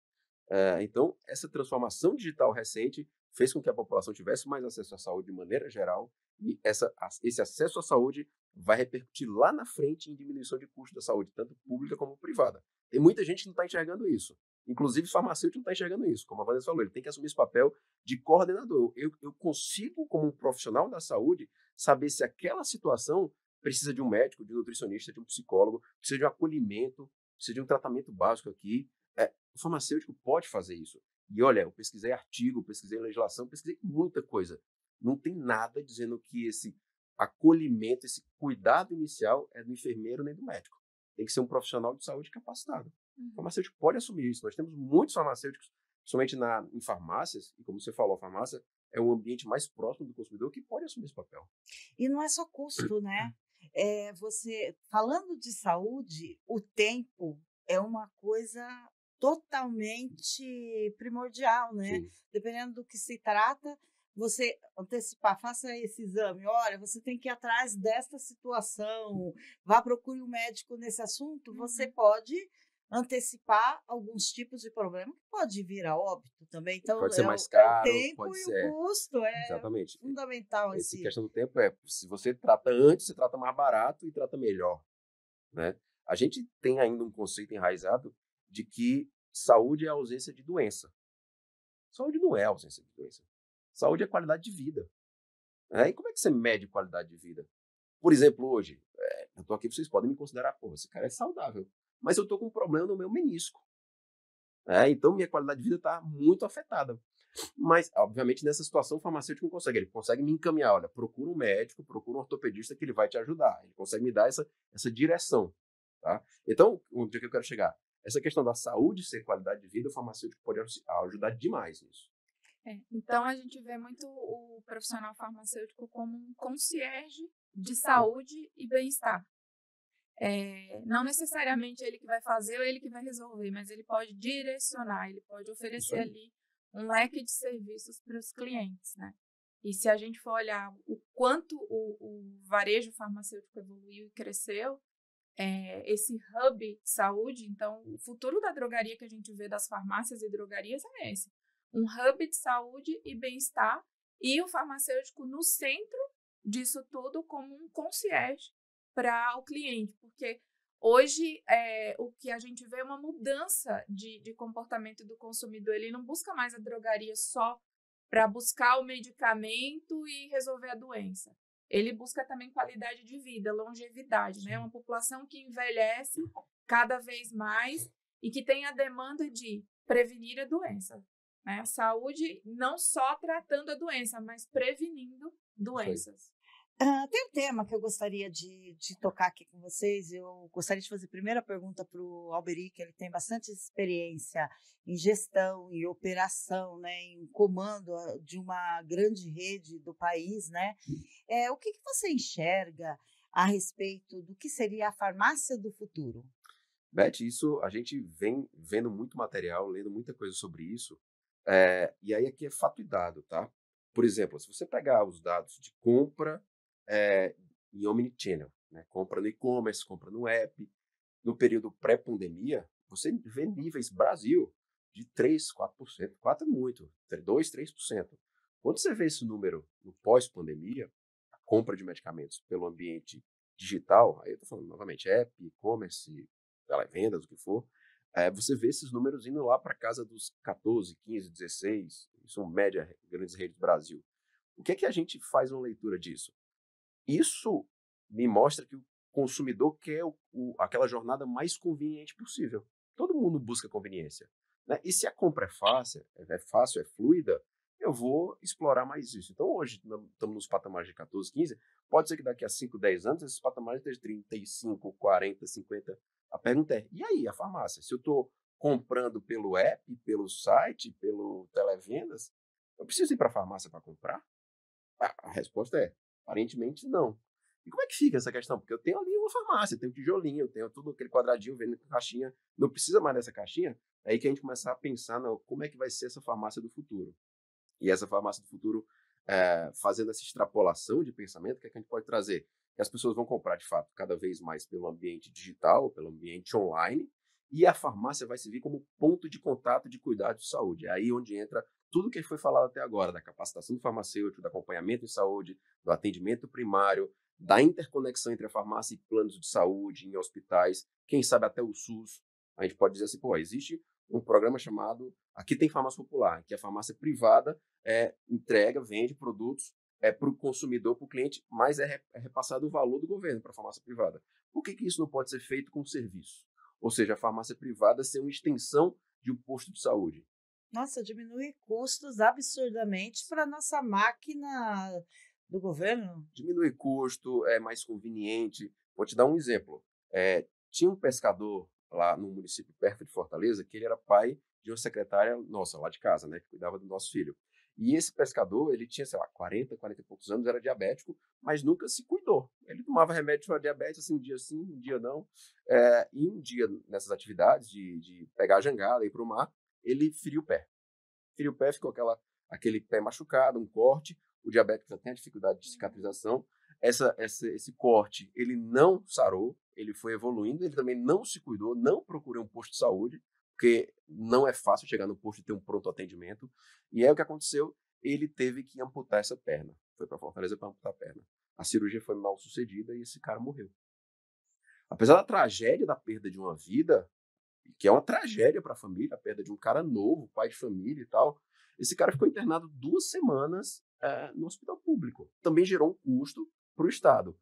Então, essa transformação digital recente fez com que a população tivesse mais acesso à saúde de maneira geral e esse acesso à saúde vai repercutir lá na frente em diminuição de custo da saúde, tanto pública como privada. Tem muita gente que não está enxergando isso. Inclusive, farmacêutico não está enxergando isso. Como a Vanessa falou, ele tem que assumir esse papel de coordenador. Eu consigo, como um profissional da saúde, saber se aquela situação precisa de um médico, de um nutricionista, de um psicólogo, precisa de um acolhimento, precisa de um tratamento básico aqui. O farmacêutico pode fazer isso. E olha, eu pesquisei artigo, pesquisei legislação, pesquisei muita coisa. Não tem nada dizendo que esse acolhimento, esse cuidado inicial é do enfermeiro nem do médico. Tem que ser um profissional de saúde capacitado. O farmacêutico pode assumir isso. Nós temos muitos farmacêuticos, principalmente em farmácias, e como você falou, a farmácia é um ambiente mais próximo do consumidor que pode assumir esse papel. E não é só custo, né? Falando de saúde, o tempo é uma coisa totalmente primordial, né? Sim. Dependendo do que se trata, você antecipar, faça esse exame, olha, você tem que ir atrás desta situação, vá procure um médico nesse assunto, você pode antecipar alguns tipos de problema que pode vir a óbito também. Então, Pode ser mais é o caro, tempo pode e o ser. custo, é Exatamente. fundamental Essa esse. questão do tempo se você trata antes, você trata mais barato e trata melhor, né? A gente tem ainda um conceito enraizado de que saúde é ausência de doença. Saúde não é ausência de doença. Saúde é qualidade de vida, né? E como é que você mede qualidade de vida? Por exemplo, hoje, eu tô aqui, vocês podem me considerar, pô, esse cara é saudável, mas eu tô com um problema no meu menisco, né? Então minha qualidade de vida está muito afetada. Mas, obviamente, nessa situação, o farmacêutico não consegue. Ele consegue me encaminhar, olha, procura um médico, procura um ortopedista que ele vai te ajudar. Ele consegue me dar essa direção, tá? Então, onde é que eu quero chegar? Essa questão da saúde ser qualidade de vida, o farmacêutico pode ajudar demais nisso. Então, a gente vê muito o profissional farmacêutico como um concierge de saúde e bem-estar. Não necessariamente ele que vai fazer ou ele que vai resolver, mas ele pode direcionar, ele pode oferecer ali um leque de serviços para os clientes, né? E se a gente for olhar o quanto o varejo farmacêutico evoluiu e cresceu, esse hub de saúde, então o futuro da drogaria que a gente vê das farmácias e drogarias é esse. Um hub de saúde e bem-estar e o farmacêutico no centro disso tudo como um concierge para o cliente, porque hoje o que a gente vê é uma mudança de comportamento do consumidor. Ele não busca mais a drogaria só para buscar o medicamento e resolver a doença. Ele busca também qualidade de vida, longevidade, né? Uma população que envelhece cada vez mais e que tem a demanda de prevenir a doença, né? A saúde não só tratando a doença, mas prevenindo doenças. Tem um tema que eu gostaria de tocar aqui com vocês. Eu gostaria de fazer a primeira pergunta para o Alberi, que ele tem bastante experiência em gestão, em operação, né, em comando de uma grande rede do país, né? O que você enxerga a respeito do que seria a farmácia do futuro? Beth, isso a gente vem vendo muito material, lendo muita coisa sobre isso, e aí aqui é fato e dado, tá? Por exemplo, se você pegar os dados de compra em omnichannel, né? Compra no e-commerce, compra no app, no período pré-pandemia, você vê níveis Brasil de 3, 4%, 4 é muito, 2, 3%. Quando você vê esse número no pós-pandemia, a compra de medicamentos pelo ambiente digital, aí eu estou falando novamente, app, e-commerce, vendas, o que for, você vê esses números indo lá para casa dos 14, 15, 16, isso é média, grandes redes do Brasil. O que é que a gente faz uma leitura disso? Isso me mostra que o consumidor quer aquela jornada mais conveniente possível. Todo mundo busca conveniência, né? E se a compra é fácil, é fluida, eu vou explorar mais isso. Então, hoje, estamos nos patamares de 14, 15, pode ser que daqui a 5, 10 anos, esses patamares estejam 35, 40, 50. A pergunta é, e aí, a farmácia? Se eu estou comprando pelo app, pelo site, pelo televendas, eu preciso ir para a farmácia para comprar? A resposta é, aparentemente não. E como é que fica essa questão? Porque eu tenho ali uma farmácia, eu tenho um tijolinho, eu tenho tudo aquele quadradinho vendo com caixinha, não precisa mais dessa caixinha, é aí que a gente começa a pensar como é que vai ser essa farmácia do futuro. E essa farmácia do futuro, fazendo essa extrapolação de pensamento, o que é que a gente pode trazer? Que as pessoas vão comprar, de fato, cada vez mais pelo ambiente digital, pelo ambiente online, e a farmácia vai servir como ponto de contato de cuidado de saúde. É aí onde entra tudo que foi falado até agora, da capacitação do farmacêutico, do acompanhamento em saúde, do atendimento primário, da interconexão entre a farmácia e planos de saúde em hospitais, quem sabe até o SUS. A gente pode dizer assim, existe um programa chamado Aqui Tem Farmácia Popular, que a farmácia privada entrega, vende produtos para o consumidor, para o cliente, mas é repassado o valor do governo para a farmácia privada. Por que isso não pode ser feito com serviço? Ou seja, a farmácia privada ser uma extensão de um posto de saúde. Nossa, diminui custos absurdamente para a nossa máquina do governo. Diminui custo, é mais conveniente. Vou te dar um exemplo. Tinha um pescador lá no município perto de Fortaleza que ele era pai de uma secretária nossa, lá de casa, né, que cuidava do nosso filho. E esse pescador, ele tinha, 40 e poucos anos, era diabético, mas nunca se cuidou. Ele tomava remédio para diabetes, assim, um dia não. E um dia, nessas atividades de pegar a jangada e ir para o mar, ele feriu o pé. Feriu o pé, ficou aquela aquele pé machucado, um corte, o diabético já tem a dificuldade de cicatrização, esse corte, ele não sarou, ele foi evoluindo, ele também não se cuidou, não procurou um posto de saúde, porque não é fácil chegar no posto e ter um pronto atendimento, e aí o que aconteceu? Ele teve que amputar essa perna, foi para Fortaleza para amputar a perna. A cirurgia foi mal sucedida e esse cara morreu. Apesar da tragédia da perda de uma vida, que é uma tragédia para a família, a perda de um cara novo, pai de família e tal, esse cara ficou internado 2 semanas no hospital público. Também gerou um custo para o Estado.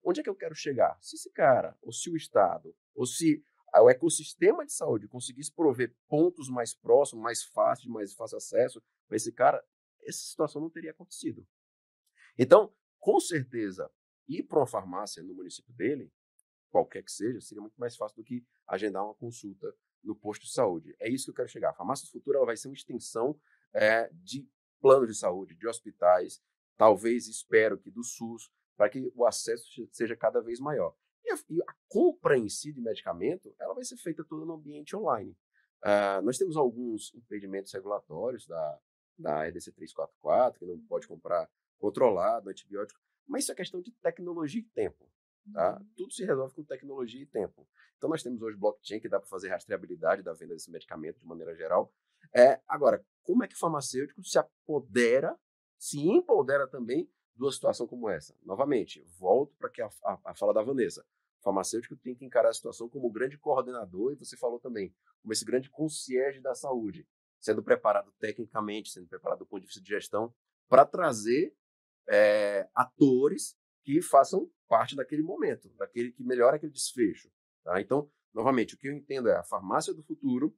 Onde é que eu quero chegar? Se esse cara, ou se o Estado, ou se o ecossistema de saúde conseguisse prover pontos mais próximos, mais fáceis, de mais fácil acesso para esse cara, essa situação não teria acontecido. Então, com certeza, ir para uma farmácia no município dele, qualquer que seja, seria muito mais fácil do que agendar uma consulta no posto de saúde. É isso que eu quero chegar. A farmácia do futuro ela vai ser uma extensão de planos de saúde, de hospitais, talvez, espero que do SUS, para que o acesso seja cada vez maior. E a compra em si de medicamento, ela vai ser feita toda no ambiente online. Nós temos alguns impedimentos regulatórios da EDC 344, que não pode comprar controlado, antibiótico, mas isso é questão de tecnologia e tempo. Tá? Tudo se resolve com tecnologia e tempo. Então, nós temos hoje blockchain que dá para fazer rastreabilidade da venda desse medicamento de maneira geral. Agora, como é que o farmacêutico se empodera também de uma situação como essa? Novamente, volto para a fala da Vanessa. O farmacêutico tem que encarar a situação como grande coordenador, e você falou também, como esse grande concierge da saúde, sendo preparado tecnicamente, sendo preparado do ponto de vista de gestão, para trazer atores que façam parte daquele momento, daquele que melhora aquele desfecho. Tá? Então, novamente, o que eu entendo é a farmácia do futuro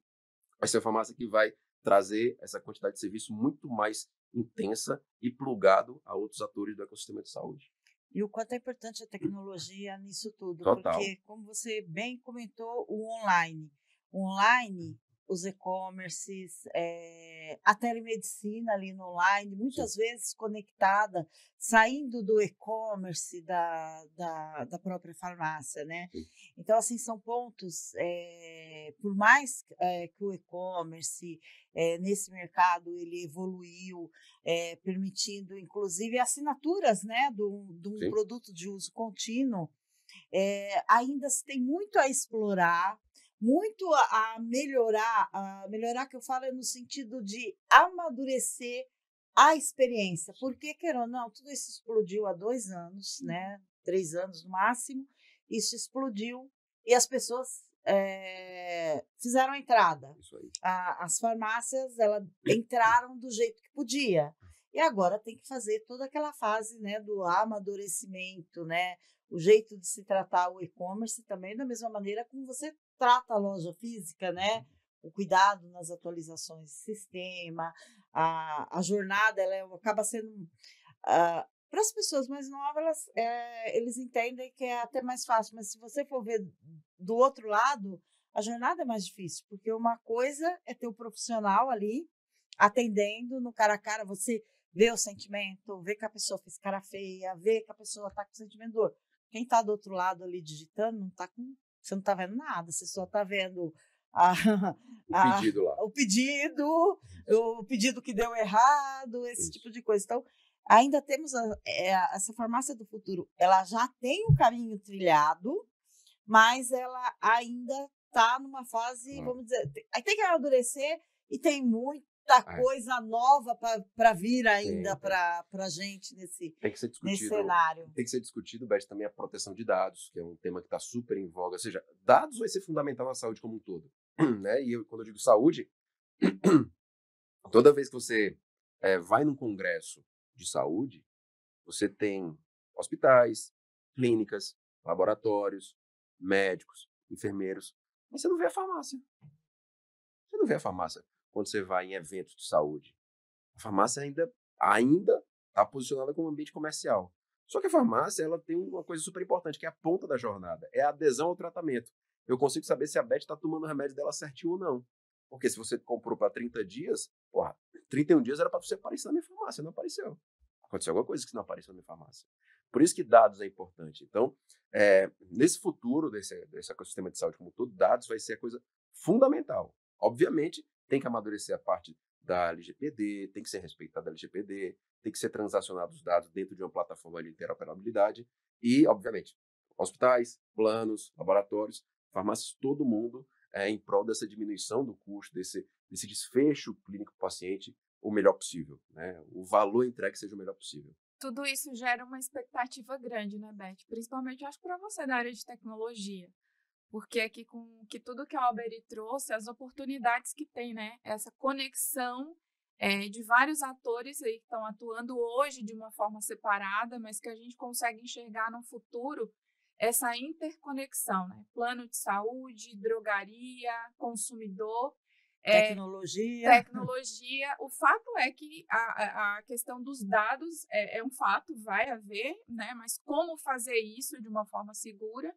vai ser a farmácia que vai trazer essa quantidade de serviço muito mais intensa e plugado a outros atores do ecossistema de saúde. E o quanto é importante a tecnologia nisso tudo. Total. Porque, como você bem comentou, o online, os e-commerces, a telemedicina ali no online, muitas vezes conectada, saindo do e-commerce da própria farmácia, né? Sim. Então, assim, são pontos, por mais que o e-commerce, nesse mercado, ele evoluiu, permitindo, inclusive, assinaturas, né, de um produto de uso contínuo, ainda se tem muito a explorar, muito a melhorar que eu falo é no sentido de amadurecer a experiência, porque, queira ou não, tudo isso explodiu há 2 anos, né, 3 anos no máximo, isso explodiu e as pessoas fizeram a entrada. Isso aí. As farmácias, elas entraram do jeito que podia, e agora tem que fazer toda aquela fase, né, do amadurecimento, né, o jeito de se tratar o e-commerce também da mesma maneira como você trata a loja física, né? O cuidado nas atualizações de sistema, a jornada, ela acaba sendo... para as pessoas mais novas, eles entendem que é até mais fácil, mas se você for ver do outro lado, a jornada é mais difícil, porque uma coisa é ter o profissional ali, atendendo no cara a cara, você vê o sentimento, vê que a pessoa fez cara feia, vê que a pessoa está com sentimento de dor. Quem está do outro lado ali digitando, você não está vendo nada, você só está vendo Pedido lá. o pedido que deu errado, esse tipo de coisa. Então, ainda temos essa farmácia do futuro, ela já tem um caminho trilhado, mas ela ainda está numa fase, vamos dizer, aí tem que amadurecer e tem muita coisa nova para vir ainda para a gente nesse cenário. Tem que ser discutido, Beth, também a proteção de dados, que é um tema que está super em voga. Ou seja, dados vai ser fundamental na saúde como um todo. Né? E quando eu digo saúde, toda vez que você vai num congresso de saúde, você tem hospitais, clínicas, laboratórios, médicos, enfermeiros, mas você não vê a farmácia. Você não vê a farmácia quando você vai em eventos de saúde. A farmácia ainda está posicionada como ambiente comercial. Só que a farmácia ela tem uma coisa super importante, que é a ponta da jornada, é a adesão ao tratamento. Eu consigo saber se a Beth está tomando o remédio dela certinho ou não. Porque se você comprou para 30 dias, 31 dias era para você aparecer na minha farmácia, não apareceu. Aconteceu alguma coisa que não apareceu na minha farmácia. Por isso que dados é importante. Então, nesse futuro desse ecossistema de saúde como todo, dados vai ser a coisa fundamental. Obviamente, tem que amadurecer a parte da LGPD, tem que ser respeitada a LGPD, tem que ser transacionados os dados dentro de uma plataforma de interoperabilidade e, obviamente, hospitais, planos, laboratórios, farmácias, todo mundo em prol dessa diminuição do custo, desse desfecho clínico para o paciente o melhor possível, né? O valor entregue seja o melhor possível. Tudo isso gera uma expectativa grande, né, Beth? Principalmente, acho, para você da área de tecnologia. Porque aqui com que tudo que a Alberi trouxe, as oportunidades que tem, né? Essa conexão de vários atores aí que estão atuando hoje de uma forma separada, mas que a gente consegue enxergar no futuro essa interconexão, né? Plano de saúde, drogaria, consumidor, tecnologia. O fato é que a questão dos dados é um fato, vai haver, né? Mas como fazer isso de uma forma segura?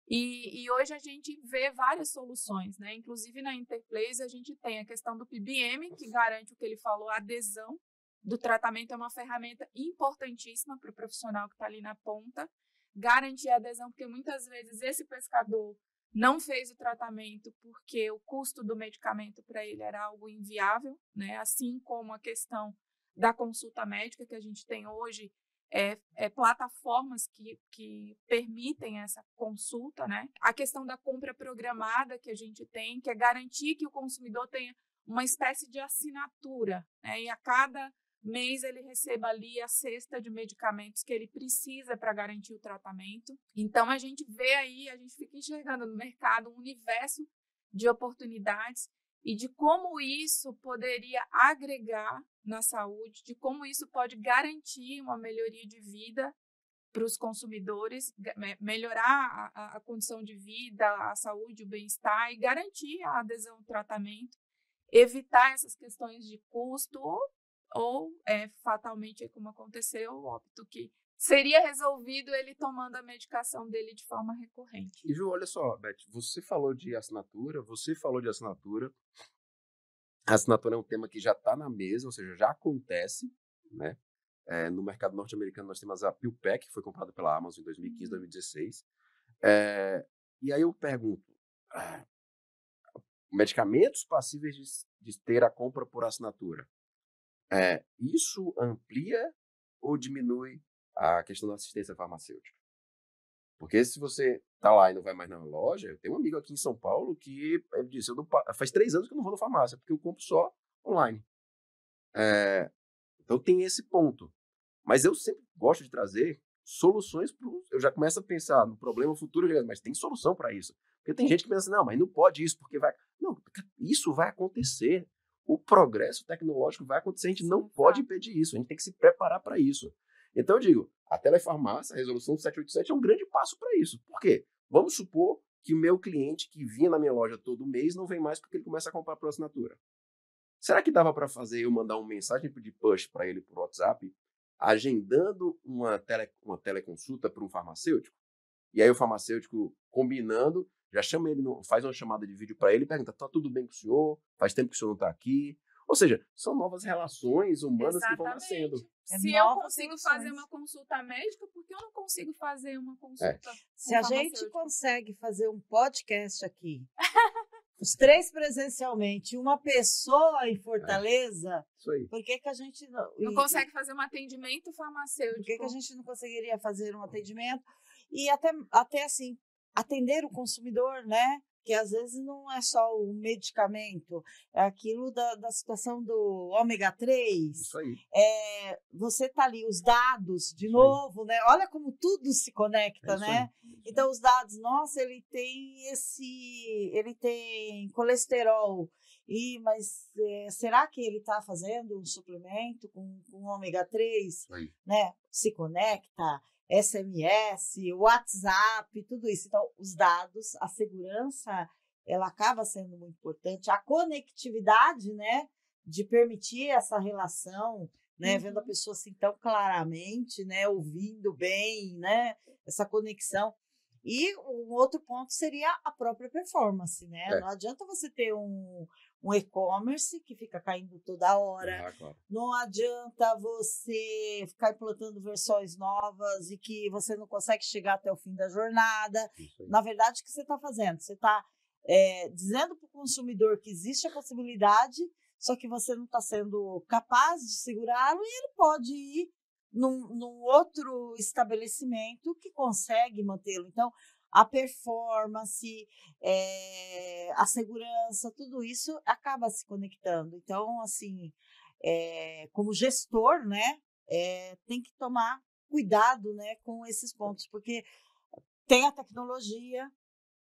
E hoje a gente vê várias soluções, né? Inclusive na Interplace a gente tem a questão do PBM, que garante o que ele falou, a adesão do tratamento é uma ferramenta importantíssima para o profissional que está ali na ponta, garantir a adesão, porque muitas vezes esse pescador não fez o tratamento porque o custo do medicamento para ele era algo inviável, né? Assim como a questão da consulta médica que a gente tem hoje, plataformas que permitem essa consulta, né? A questão da compra programada que a gente tem, que é garantir que o consumidor tenha uma espécie de assinatura, né? E a cada mês ele receba ali a cesta de medicamentos que ele precisa para garantir o tratamento. Então a gente vê aí, a gente fica enxergando no mercado um universo de oportunidades e de como isso poderia agregar na saúde, de como isso pode garantir uma melhoria de vida para os consumidores, melhorar a condição de vida, a saúde, o bem-estar e garantir a adesão ao tratamento, evitar essas questões de custo ou fatalmente, como aconteceu, óbito que seria resolvido ele tomando a medicação dele de forma recorrente. E Ju, olha só, Beth, você falou de assinatura. A assinatura é um tema que já está na mesa, ou seja, já acontece, né? No mercado norte-americano nós temos a PillPack, que foi comprada pela Amazon em 2015, 2016. E aí eu pergunto, medicamentos passíveis de ter a compra por assinatura, isso amplia ou diminui a questão da assistência farmacêutica? Porque se você tá lá e não vai mais na loja, eu tenho um amigo aqui em São Paulo que ele disse, faz 3 anos que eu não vou na farmácia, porque eu compro só online. Então tem esse ponto. Mas eu sempre gosto de trazer soluções eu já começo a pensar no problema futuro, mas tem solução para isso. Porque tem gente que pensa, não, mas não pode isso, porque vai... Não, isso vai acontecer. O progresso tecnológico vai acontecer, a gente não pode impedir isso, a gente tem que se preparar para isso. Então eu digo, a telefarmácia, a resolução 787 é um grande passo para isso. Por quê? Vamos supor que o meu cliente que vinha na minha loja todo mês não vem mais porque ele começa a comprar por assinatura. Será que dava para fazer eu mandar uma mensagem de push para ele por WhatsApp, agendando uma teleconsulta para um farmacêutico? E aí o farmacêutico, combinando, já chama ele, faz uma chamada de vídeo para ele e pergunta, tá tudo bem com o senhor? Faz tempo que o senhor não está aqui? Ou seja, são novas relações humanas que vão nascendo. Se eu consigo fazer uma consulta médica, por que eu não consigo fazer uma consulta? Se a gente consegue fazer um podcast aqui, os 3 presencialmente, uma pessoa em Fortaleza, isso aí. Por que a gente não consegue fazer um atendimento farmacêutico? Por que a gente não conseguiria fazer um atendimento? E até assim, atender o consumidor, né? Que às vezes não é só o medicamento, é aquilo da situação do ômega 3. Isso aí. Você tá ali, os dados, de novo, né? Olha como tudo se conecta, né? Então, os dados, nossa, ele tem colesterol, mas será que ele está fazendo um suplemento com ômega 3? Né? Se conecta. SMS, WhatsApp, tudo isso. Então, os dados, a segurança, ela acaba sendo muito importante. A conectividade, né, de permitir essa relação, né, vendo a pessoa assim tão claramente, né, ouvindo bem, né, essa conexão. E um outro ponto seria a própria performance, né? Não adianta você ter um e-commerce que fica caindo toda hora. Claro. Não adianta você ficar implantando versões novas e que você não consegue chegar até o fim da jornada. Na verdade, o que você está fazendo? Você está dizendo para o consumidor que existe a possibilidade, só que você não está sendo capaz de segurá-lo e ele pode ir num outro estabelecimento que consegue mantê-lo. Então, a performance, a segurança, tudo isso acaba se conectando. Então, assim, como gestor, né, tem que tomar cuidado, né, com esses pontos, porque tem a tecnologia,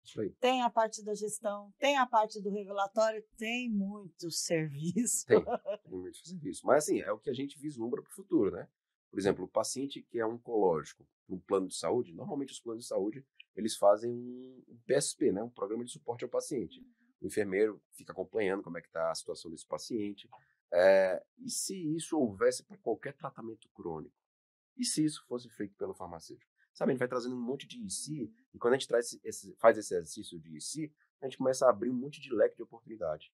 Isso aí. tem a parte da gestão, tem a parte do regulatório, tem muito serviço. Tem muito serviço. Mas, assim, é o que a gente vislumbra para o futuro, né? Por exemplo, o paciente que é oncológico, um plano de saúde, normalmente os planos de saúde, eles fazem um PSP, né? Um programa de suporte ao paciente. O enfermeiro fica acompanhando como é que está a situação desse paciente. E se isso houvesse para qualquer tratamento crônico? E se isso fosse feito pelo farmacêutico? Sabe, a gente vai trazendo um monte de IC, e quando a gente faz esse exercício de IC, a gente começa a abrir um monte de leque de oportunidade.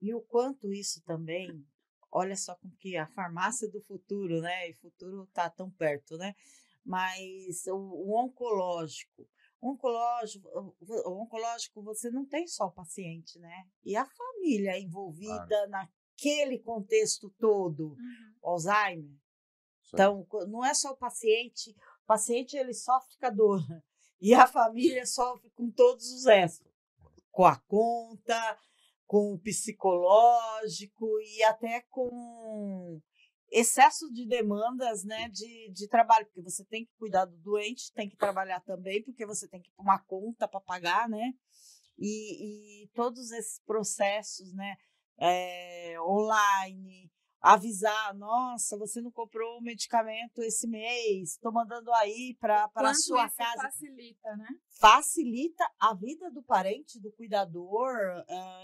E o quanto isso também, olha só como que a farmácia do futuro, né? E o futuro está tão perto, né? Mas o oncológico, você não tem só o paciente, né? E a família envolvida naquele contexto todo, Alzheimer. Então, não é só o paciente ele sofre com a dor, e a família sofre com todos os restos, com a conta, com o psicológico e até com excesso de demandas, né, de trabalho, porque você tem que cuidar do doente, tem que trabalhar também, porque você tem que pôr uma conta para pagar, né, e todos esses processos, né, online, avisar, nossa, você não comprou o medicamento esse mês, estou mandando aí para a sua isso casa. Facilita, né? Facilita a vida do parente, do cuidador,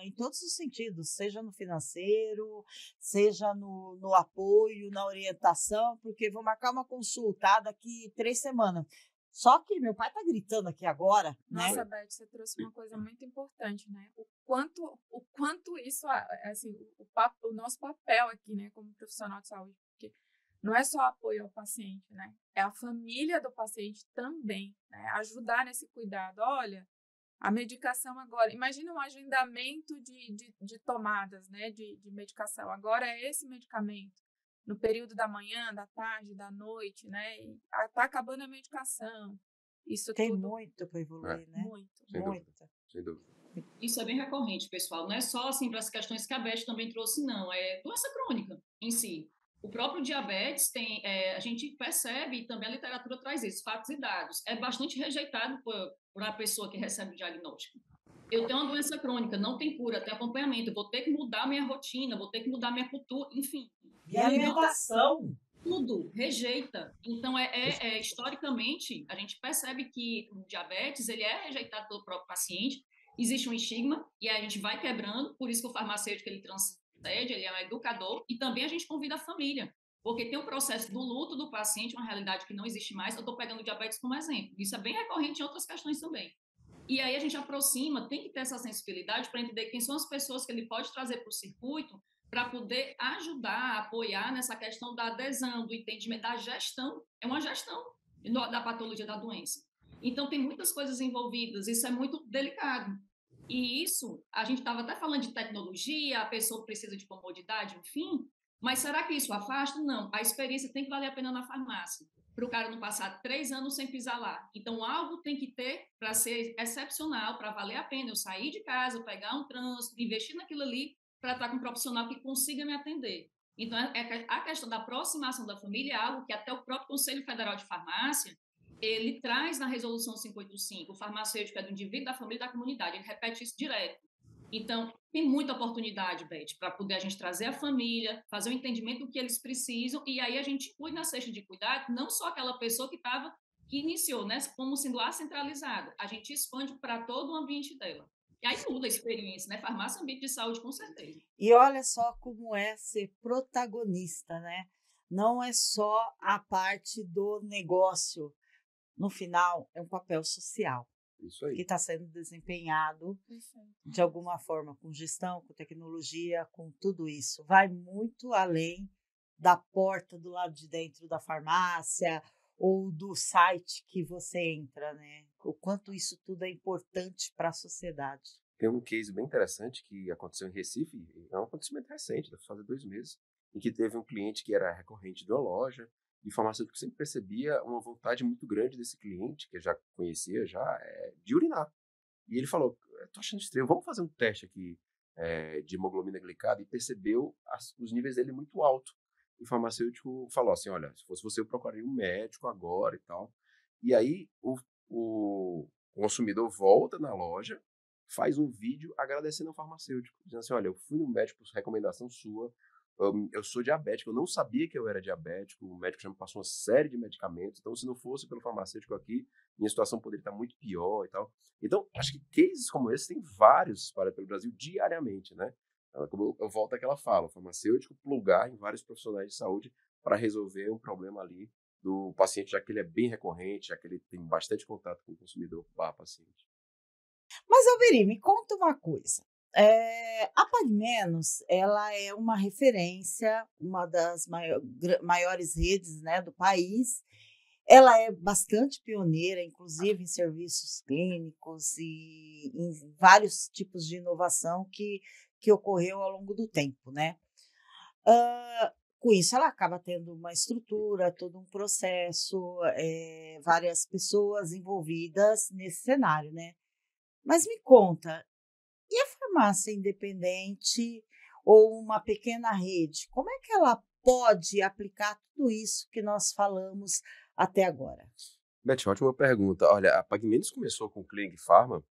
em todos os sentidos, seja no financeiro, seja no apoio, na orientação, porque vou marcar uma consulta daqui 3 semanas. Só que meu pai está gritando aqui agora, Nossa, né? Beth, você trouxe uma coisa muito importante, né? O quanto isso, assim, o nosso papel aqui, né, como profissional de saúde, porque não é só apoio ao paciente, né? É a família do paciente também, né? Ajudar nesse cuidado. Olha, a medicação agora, imagina um agendamento de tomadas, né, de medicação. Agora é esse medicamento. No período da manhã, da tarde, da noite, né? Tá acabando a medicação. Isso Tem tudo muito para evoluir, né? muito. Sem dúvida. Isso é bem recorrente, pessoal. Não é só assim para as questões que a Beth também trouxe, não. É doença crônica em si. O próprio diabetes tem, a gente percebe, e também a literatura traz isso, fatos e dados. É bastante rejeitado por a pessoa que recebe o diagnóstico. Eu tenho uma doença crônica, não tem cura, tem acompanhamento, vou ter que mudar minha rotina, vou ter que mudar minha cultura, enfim. E a alimentação? Tudo rejeita. Então, historicamente, a gente percebe que o diabetes ele é rejeitado pelo próprio paciente, existe um estigma, e a gente vai quebrando, por isso que o farmacêutico ele transcende, ele é um educador, e também a gente convida a família, porque tem o processo do luto do paciente, uma realidade que não existe mais. Eu estou pegando o diabetes como exemplo. Isso é bem recorrente em outras questões também. E aí a gente aproxima, tem que ter essa sensibilidade para entender quem são as pessoas que ele pode trazer para o circuito para poder ajudar, apoiar nessa questão da adesão, do entendimento, da gestão. É uma gestão da patologia da doença. Então, tem muitas coisas envolvidas, isso é muito delicado. E isso, a gente estava até falando de tecnologia, a pessoa precisa de comodidade, enfim, mas será que isso afasta? Não, a experiência tem que valer a pena na farmácia, para o cara não passar 3 anos sem pisar lá. Então, algo tem que ter para ser excepcional, para valer a pena eu sair de casa, pegar um trânsito, investir naquilo ali, para estar com um profissional que consiga me atender. Então, a questão da aproximação da família é algo que até o próprio Conselho Federal de Farmácia, ele traz na resolução 585, o farmacêutico é do indivíduo, da família e da comunidade, ele repete isso direto. Então, tem muita oportunidade, Beth, para poder a gente trazer a família, fazer o entendimento do que eles precisam, e aí a gente inclui na cesta de cuidado não só aquela pessoa que iniciou, né, como sendo a centralizada, a gente expande para todo o ambiente dela. E aí muda a experiência, né? Farmácia, ambiente de saúde, com certeza. E olha só como é ser protagonista, né? Não é só a parte do negócio. No final, é um papel social. Isso aí. Que está sendo desempenhado de alguma forma, com gestão, com tecnologia, com tudo isso. Vai muito além da porta do lado de dentro da farmácia ou do site que você entra, né? O quanto isso tudo é importante para a sociedade. Tem um case bem interessante que aconteceu em Recife, é um acontecimento recente, deve fazer 2 meses, em que teve um cliente que era recorrente de uma loja, e o farmacêutico sempre percebia uma vontade muito grande desse cliente, que eu já conhecia, de urinar. E ele falou, tô achando estranho, vamos fazer um teste aqui de hemoglobina glicada, e percebeu os níveis dele muito alto. E o farmacêutico falou assim, olha, se fosse você eu procuraria um médico agora e tal. E aí o consumidor volta na loja, faz um vídeo agradecendo ao farmacêutico, dizendo assim, olha, eu fui no médico por recomendação sua, eu sou diabético, eu não sabia que eu era diabético, o médico já me passou uma série de medicamentos, então se não fosse pelo farmacêutico aqui, minha situação poderia estar muito pior e tal. Então, acho que cases como esse tem vários espalhados pelo Brasil diariamente, né? Como eu volto àquela fala, o farmacêutico plugar em vários profissionais de saúde para resolver um problema ali do paciente, já que ele é bem recorrente, já que ele tem bastante contato com o consumidor barra paciente. Mas, Alberi, me conta uma coisa. A Pague Menos, ela é uma referência, uma das maiores redes, né, do país. Ela é bastante pioneira, inclusive em serviços clínicos e em vários tipos de inovação que ocorreu ao longo do tempo, né? Com isso, ela acaba tendo uma estrutura, todo um processo, várias pessoas envolvidas nesse cenário, né? Mas me conta, e a farmácia independente ou uma pequena rede, como é que ela pode aplicar tudo isso que nós falamos até agora? Beth, ótima pergunta. Olha, a PagMenos começou com o Clinic Pharma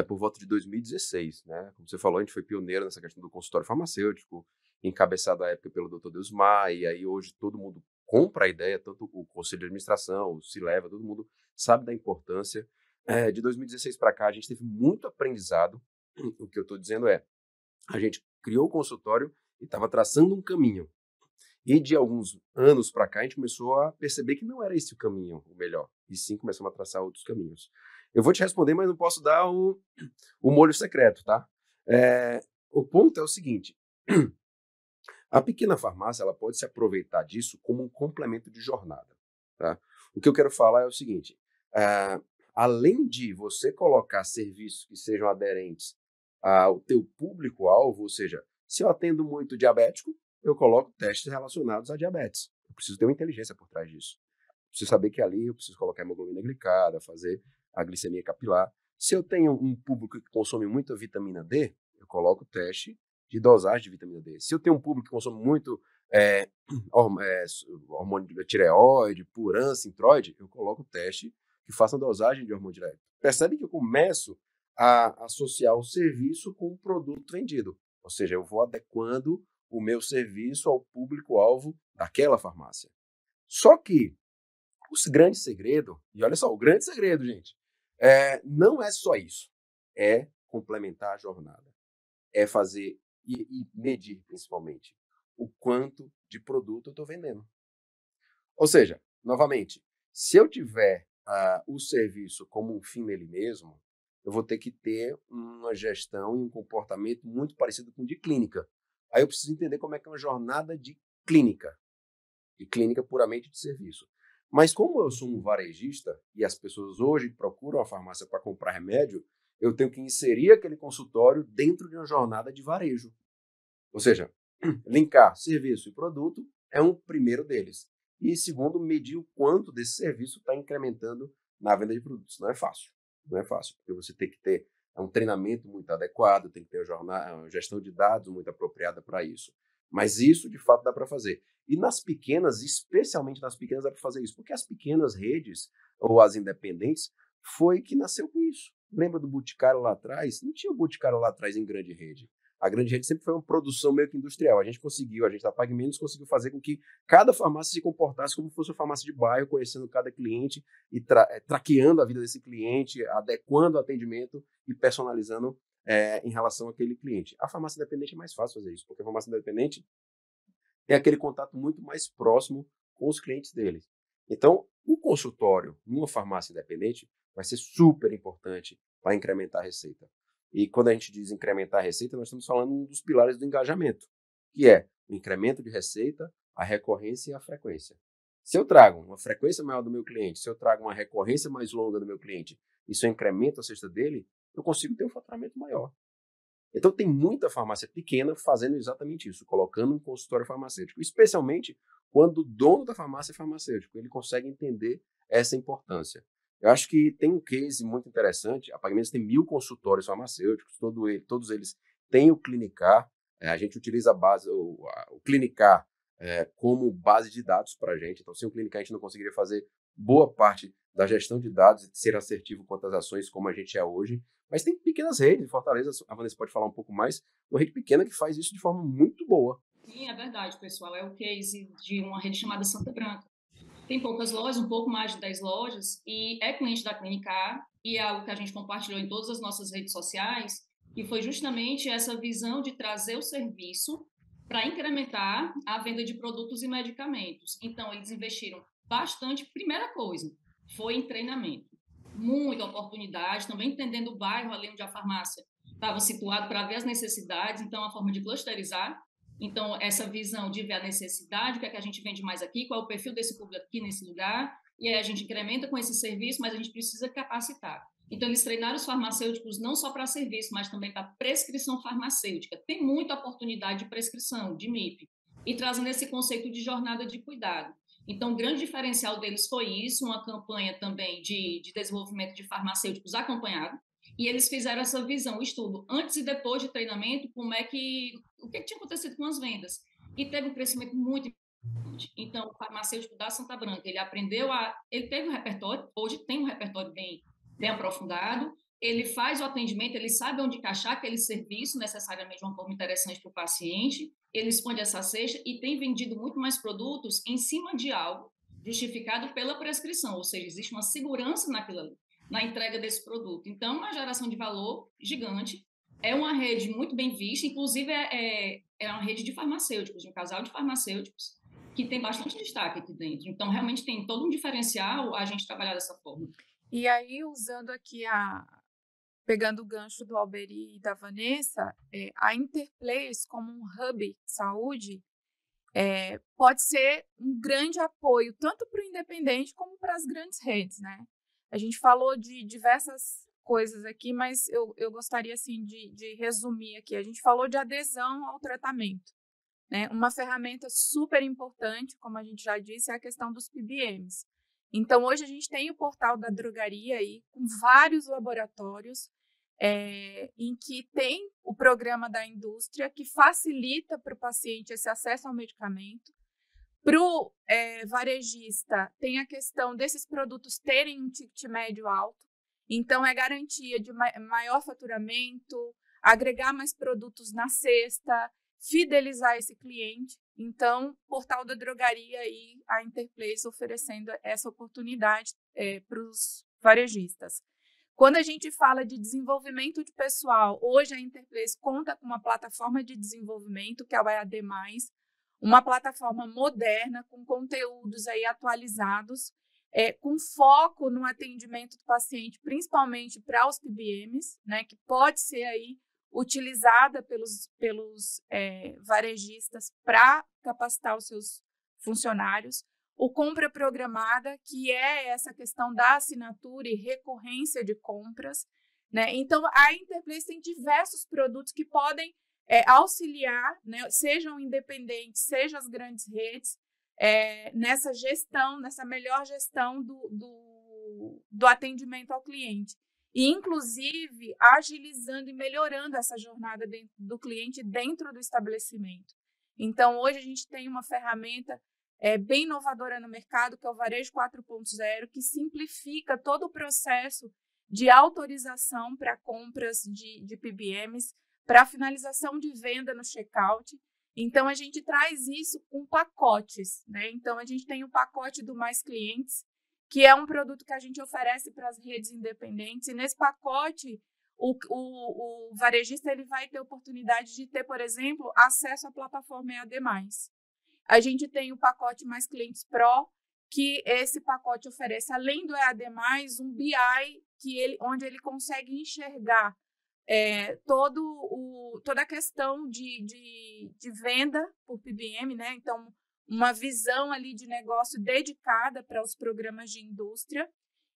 por volta de 2016, né? Como você falou, a gente foi pioneiro nessa questão do consultório farmacêutico, encabeçado à época pelo Dr. Deusmar, e aí hoje todo mundo compra a ideia, tanto o Conselho de Administração, o Cileva, todo mundo sabe da importância. De 2016 para cá, a gente teve muito aprendizado. O que eu estou dizendo a gente criou o consultório e estava traçando um caminho. E de alguns anos para cá, a gente começou a perceber que não era esse o caminho o melhor, e sim começamos a traçar outros caminhos. Eu vou te responder, mas não posso dar o molho secreto, tá? O ponto é o seguinte, a pequena farmácia ela pode se aproveitar disso como um complemento de jornada. Tá? O que eu quero falar é o seguinte, além de você colocar serviços que sejam aderentes ao teu público-alvo, ou seja, se eu atendo muito diabético, eu coloco testes relacionados a diabetes. Eu preciso ter uma inteligência por trás disso. Eu preciso saber que ali eu preciso colocar hemoglobina glicada, fazer a glicemia capilar. Se eu tenho um público que consome muita vitamina D, eu coloco teste de dosagem de vitamina D. Se eu tenho um público que consome muito hormônio de tireoide, puran, sintroide, eu coloco teste que faça dosagem de hormônio direto. Percebe que eu começo a associar o serviço com o produto vendido. Ou seja, eu vou adequando o meu serviço ao público-alvo daquela farmácia. Só que o grande segredo, e olha só, o grande segredo, gente, não é só isso. É complementar a jornada. É fazer e medir, principalmente, o quanto de produto eu estou vendendo. Ou seja, novamente, se eu tiver o serviço como um fim nele mesmo, eu vou ter que ter uma gestão e um comportamento muito parecido com o de clínica. Aí eu preciso entender como é que é uma jornada de clínica puramente de serviço. Mas como eu sou um varejista e as pessoas hoje procuram a farmácia para comprar remédio, eu tenho que inserir aquele consultório dentro de uma jornada de varejo. Ou seja, linkar serviço e produto é um primeiro deles. E segundo, medir o quanto desse serviço está incrementando na venda de produtos. Não é fácil. Não é fácil, porque você tem que ter um treinamento muito adequado, tem que ter uma gestão de dados muito apropriada para isso. Mas isso, de fato, dá para fazer. E nas pequenas, especialmente nas pequenas, dá para fazer isso. Porque as pequenas redes, ou as independentes, foi que nasceu com isso. Lembra do Boticário lá atrás? Não tinha o Boticário lá atrás em grande rede. A grande rede sempre foi uma produção meio que industrial. A gente da Pague Menos conseguiu fazer com que cada farmácia se comportasse como se fosse uma farmácia de bairro, conhecendo cada cliente e traqueando a vida desse cliente, adequando o atendimento e personalizando em relação àquele cliente. A farmácia independente é mais fácil fazer isso, porque a farmácia independente tem aquele contato muito mais próximo com os clientes deles. Então, o consultório numa farmácia independente vai ser super importante para incrementar a receita. E quando a gente diz incrementar a receita, nós estamos falando um dos pilares do engajamento, que é o incremento de receita, a recorrência e a frequência. Se eu trago uma frequência maior do meu cliente, se eu trago uma recorrência mais longa do meu cliente, isso incrementa a cesta dele, eu consigo ter um faturamento maior. Então, tem muita farmácia pequena fazendo exatamente isso, colocando um consultório farmacêutico, especialmente quando o dono da farmácia é farmacêutico, ele consegue entender essa importância. Eu acho que tem um case muito interessante, a Pague Menos tem 1.000 consultórios farmacêuticos, todos eles têm o Clinicar, a gente utiliza o Clinicar como base de dados para a gente, então sem o Clinicar a gente não conseguiria fazer boa parte da gestão de dados e ser assertivo quanto às ações como a gente é hoje. Mas tem pequenas redes, em Fortaleza, a Vanessa pode falar um pouco mais, uma rede pequena que faz isso de forma muito boa. Sim, é verdade, pessoal. É o case de uma rede chamada Santa Branca. Tem poucas lojas, um pouco mais de 10 lojas, e é cliente da Clinicar, e é algo que a gente compartilhou em todas as nossas redes sociais, que foi justamente essa visão de trazer o serviço para incrementar a venda de produtos e medicamentos. Então, eles investiram bastante. Primeira coisa, foi em treinamento. Muita oportunidade, também entendendo o bairro ali onde a farmácia estava situada para ver as necessidades, então a forma de clusterizar. Então, essa visão de ver a necessidade, o que é que a gente vende mais aqui, qual é o perfil desse público aqui nesse lugar, e aí a gente incrementa com esse serviço, mas a gente precisa capacitar. Então, eles treinaram os farmacêuticos não só para serviço, mas também para prescrição farmacêutica. Tem muita oportunidade de prescrição, de MIP, e trazendo esse conceito de jornada de cuidado. Então, o grande diferencial deles foi isso, uma campanha também de desenvolvimento de farmacêuticos acompanhado, e eles fizeram essa visão, o estudo, antes e depois de treinamento, o que tinha acontecido com as vendas. E teve um crescimento muito importante. Então, o farmacêutico da Santa Branca, ele teve um repertório, hoje tem um repertório bem aprofundado, ele faz o atendimento, ele sabe onde encaixar aquele serviço, necessariamente de uma forma interessante para o paciente, ele expande essa cesta e tem vendido muito mais produtos em cima de algo justificado pela prescrição, ou seja, existe uma segurança na entrega desse produto. Então, uma geração de valor gigante, é uma rede muito bem vista, inclusive é uma rede de farmacêuticos, de um casal de farmacêuticos, que tem bastante destaque aqui dentro. Então, realmente tem todo um diferencial a gente trabalhar dessa forma. E aí, usando aqui pegando o gancho do Alberi e da Vanessa, a Interplace como um hub de saúde pode ser um grande apoio, tanto para o independente como para as grandes redes, né? A gente falou de diversas coisas aqui, mas eu gostaria assim, de resumir aqui. A gente falou de adesão ao tratamento, né? Uma ferramenta super importante, como a gente já disse, é a questão dos PBMs. Então, hoje a gente tem o portal da drogaria aí, com vários laboratórios, em que tem o programa da indústria que facilita para o paciente esse acesso ao medicamento. Para o varejista, tem a questão desses produtos terem um ticket médio alto, então é garantia de maior faturamento, agregar mais produtos na cesta, fidelizar esse cliente. Então, portal da drogaria e a Interplace oferecendo essa oportunidade para os varejistas. Quando a gente fala de desenvolvimento de pessoal, hoje a Interplace conta com uma plataforma de desenvolvimento, que é o EAD+, uma plataforma moderna, com conteúdos aí atualizados, com foco no atendimento do paciente, principalmente para os PBMs, né, que pode ser aí utilizada pelos varejistas para capacitar os seus funcionários. O compra programada, que é essa questão da assinatura e recorrência de compras, né? Então, a Interplace tem diversos produtos que podem auxiliar, né, sejam independentes, sejam as grandes redes, nessa gestão, nessa melhor gestão do atendimento ao cliente. E, inclusive, agilizando e melhorando essa jornada do cliente dentro do estabelecimento. Então, hoje a gente tem uma ferramenta bem inovadora no mercado, que é o Varejo 4.0, que simplifica todo o processo de autorização para compras de PBMs, para finalização de venda no checkout. Então, a gente traz isso com pacotes, né? Então, a gente tem o pacote do Mais Clientes, que é um produto que a gente oferece para as redes independentes, e nesse pacote o varejista ele vai ter oportunidade de ter, por exemplo, acesso à plataforma EAD+. A gente tem o pacote Mais Clientes Pro, que esse pacote oferece, além do EAD+, um BI onde ele consegue enxergar toda a questão de venda por PBM, né? Então, uma visão ali de negócio dedicada para os programas de indústria.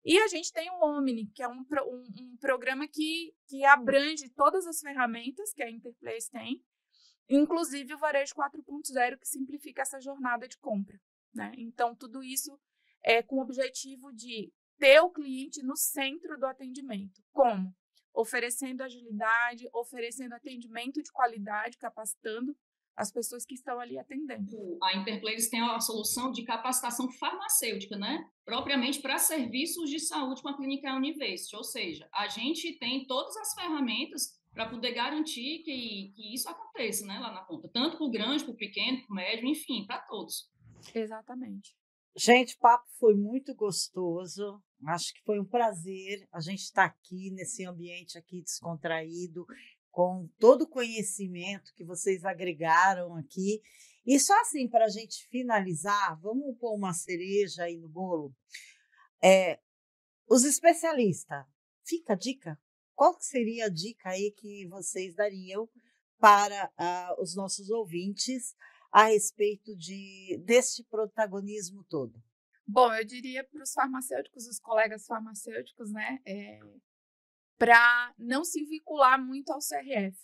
E a gente tem o Omni, que é um programa que abrange todas as ferramentas que a Interplace tem, inclusive o Varejo 4.0, que simplifica essa jornada de compra, né? Então, tudo isso é com o objetivo de ter o cliente no centro do atendimento. Como? Oferecendo agilidade, oferecendo atendimento de qualidade, capacitando as pessoas que estão ali atendendo. A Interplace tem a solução de capacitação farmacêutica, né? Propriamente para serviços de saúde com a Clínica Univest. Ou seja, a gente tem todas as ferramentas para poder garantir que isso aconteça, né, lá na ponta. Tanto para o grande, para o pequeno, para o médio, enfim, para todos. Exatamente. Gente, o papo foi muito gostoso. Acho que foi um prazer a gente estar aqui nesse ambiente aqui descontraído, com todo o conhecimento que vocês agregaram aqui. E só assim, para a gente finalizar, vamos pôr uma cereja aí no bolo. Os especialistas, fica a dica. Qual que seria a dica aí que vocês dariam para os nossos ouvintes a respeito deste protagonismo todo? Bom, eu diria para os farmacêuticos, os colegas farmacêuticos, né, para não se vincular muito ao CRF,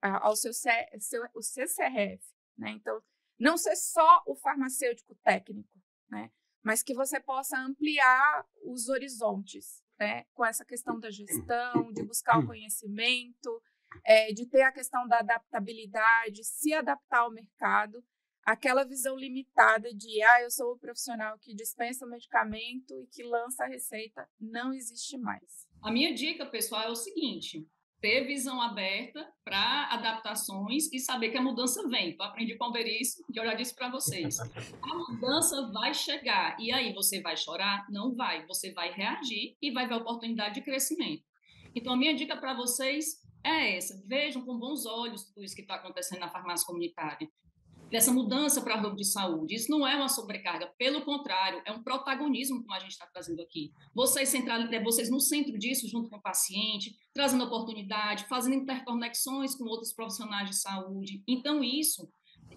ao seu CCRF, né? Então, não ser só o farmacêutico técnico, né? Mas que você possa ampliar os horizontes, né? Com essa questão da gestão, de buscar o conhecimento, de ter a questão da adaptabilidade, se adaptar ao mercado, aquela visão limitada de eu sou o profissional que dispensa o medicamento e que lança a receita, não existe mais. A minha dica, pessoal, é o seguinte: ter visão aberta para adaptações e saber que a mudança vem. Eu aprendi com o Berício, que eu já disse para vocês. A mudança vai chegar. E aí, você vai chorar? Não vai. Você vai reagir e vai ver a oportunidade de crescimento. Então, a minha dica para vocês é essa. Vejam com bons olhos tudo isso que está acontecendo na farmácia comunitária. Dessa mudança para a ramo de saúde. Isso não é uma sobrecarga, pelo contrário, é um protagonismo, como a gente está trazendo aqui. Vocês no centro disso, junto com o paciente, trazendo oportunidade, fazendo interconexões com outros profissionais de saúde. Então, isso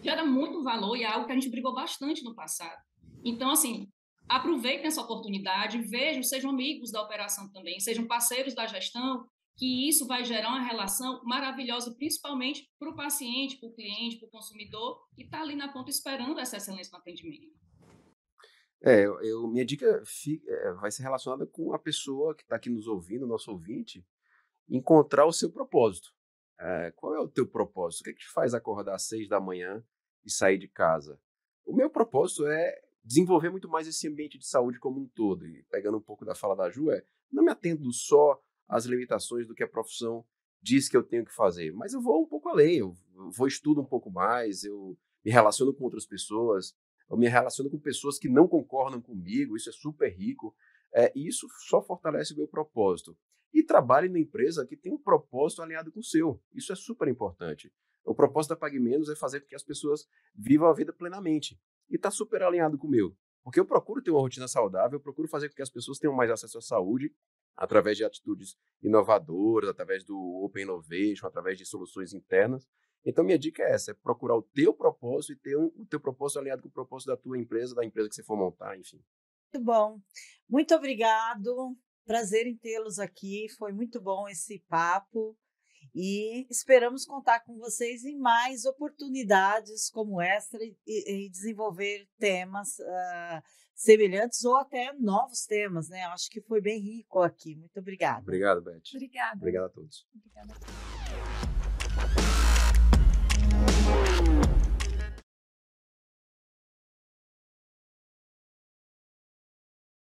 gera muito valor e é algo que a gente brigou bastante no passado. Então, assim, aproveitem essa oportunidade, vejam, sejam amigos da operação também, sejam parceiros da gestão, que isso vai gerar uma relação maravilhosa, principalmente para o paciente, para o cliente, para o consumidor, que está ali na ponta esperando essa excelência no atendimento. Minha dica vai ser relacionada com a pessoa que está aqui nos ouvindo, nosso ouvinte, encontrar o seu propósito. Qual é o teu propósito? O que te faz acordar às 6 da manhã e sair de casa? O meu propósito é desenvolver muito mais esse ambiente de saúde como um todo. E pegando um pouco da fala da Ju, não me atendo só às limitações do que a profissão diz que eu tenho que fazer, mas eu vou um pouco além, eu estudo um pouco mais, eu me relaciono com outras pessoas, eu me relaciono com pessoas que não concordam comigo, isso é super rico, e isso só fortalece o meu propósito. E trabalhe na empresa que tem um propósito alinhado com o seu, isso é super importante. O propósito da Pague Menos é fazer com que as pessoas vivam a vida plenamente, e está super alinhado com o meu, porque eu procuro ter uma rotina saudável, eu procuro fazer com que as pessoas tenham mais acesso à saúde, através de atitudes inovadoras, através do Open Innovation, através de soluções internas. Então, minha dica é essa, é procurar o teu propósito e ter o teu propósito alinhado com o propósito da tua empresa, da empresa que você for montar, enfim. Muito bom. Muito obrigado. Prazer em tê-los aqui. Foi muito bom esse papo. E esperamos contar com vocês em mais oportunidades como esta e desenvolver temas semelhantes ou até novos temas, né? Acho que foi bem rico aqui. Muito obrigada. Obrigado, Beth. Obrigada. Obrigado a todos. Obrigada.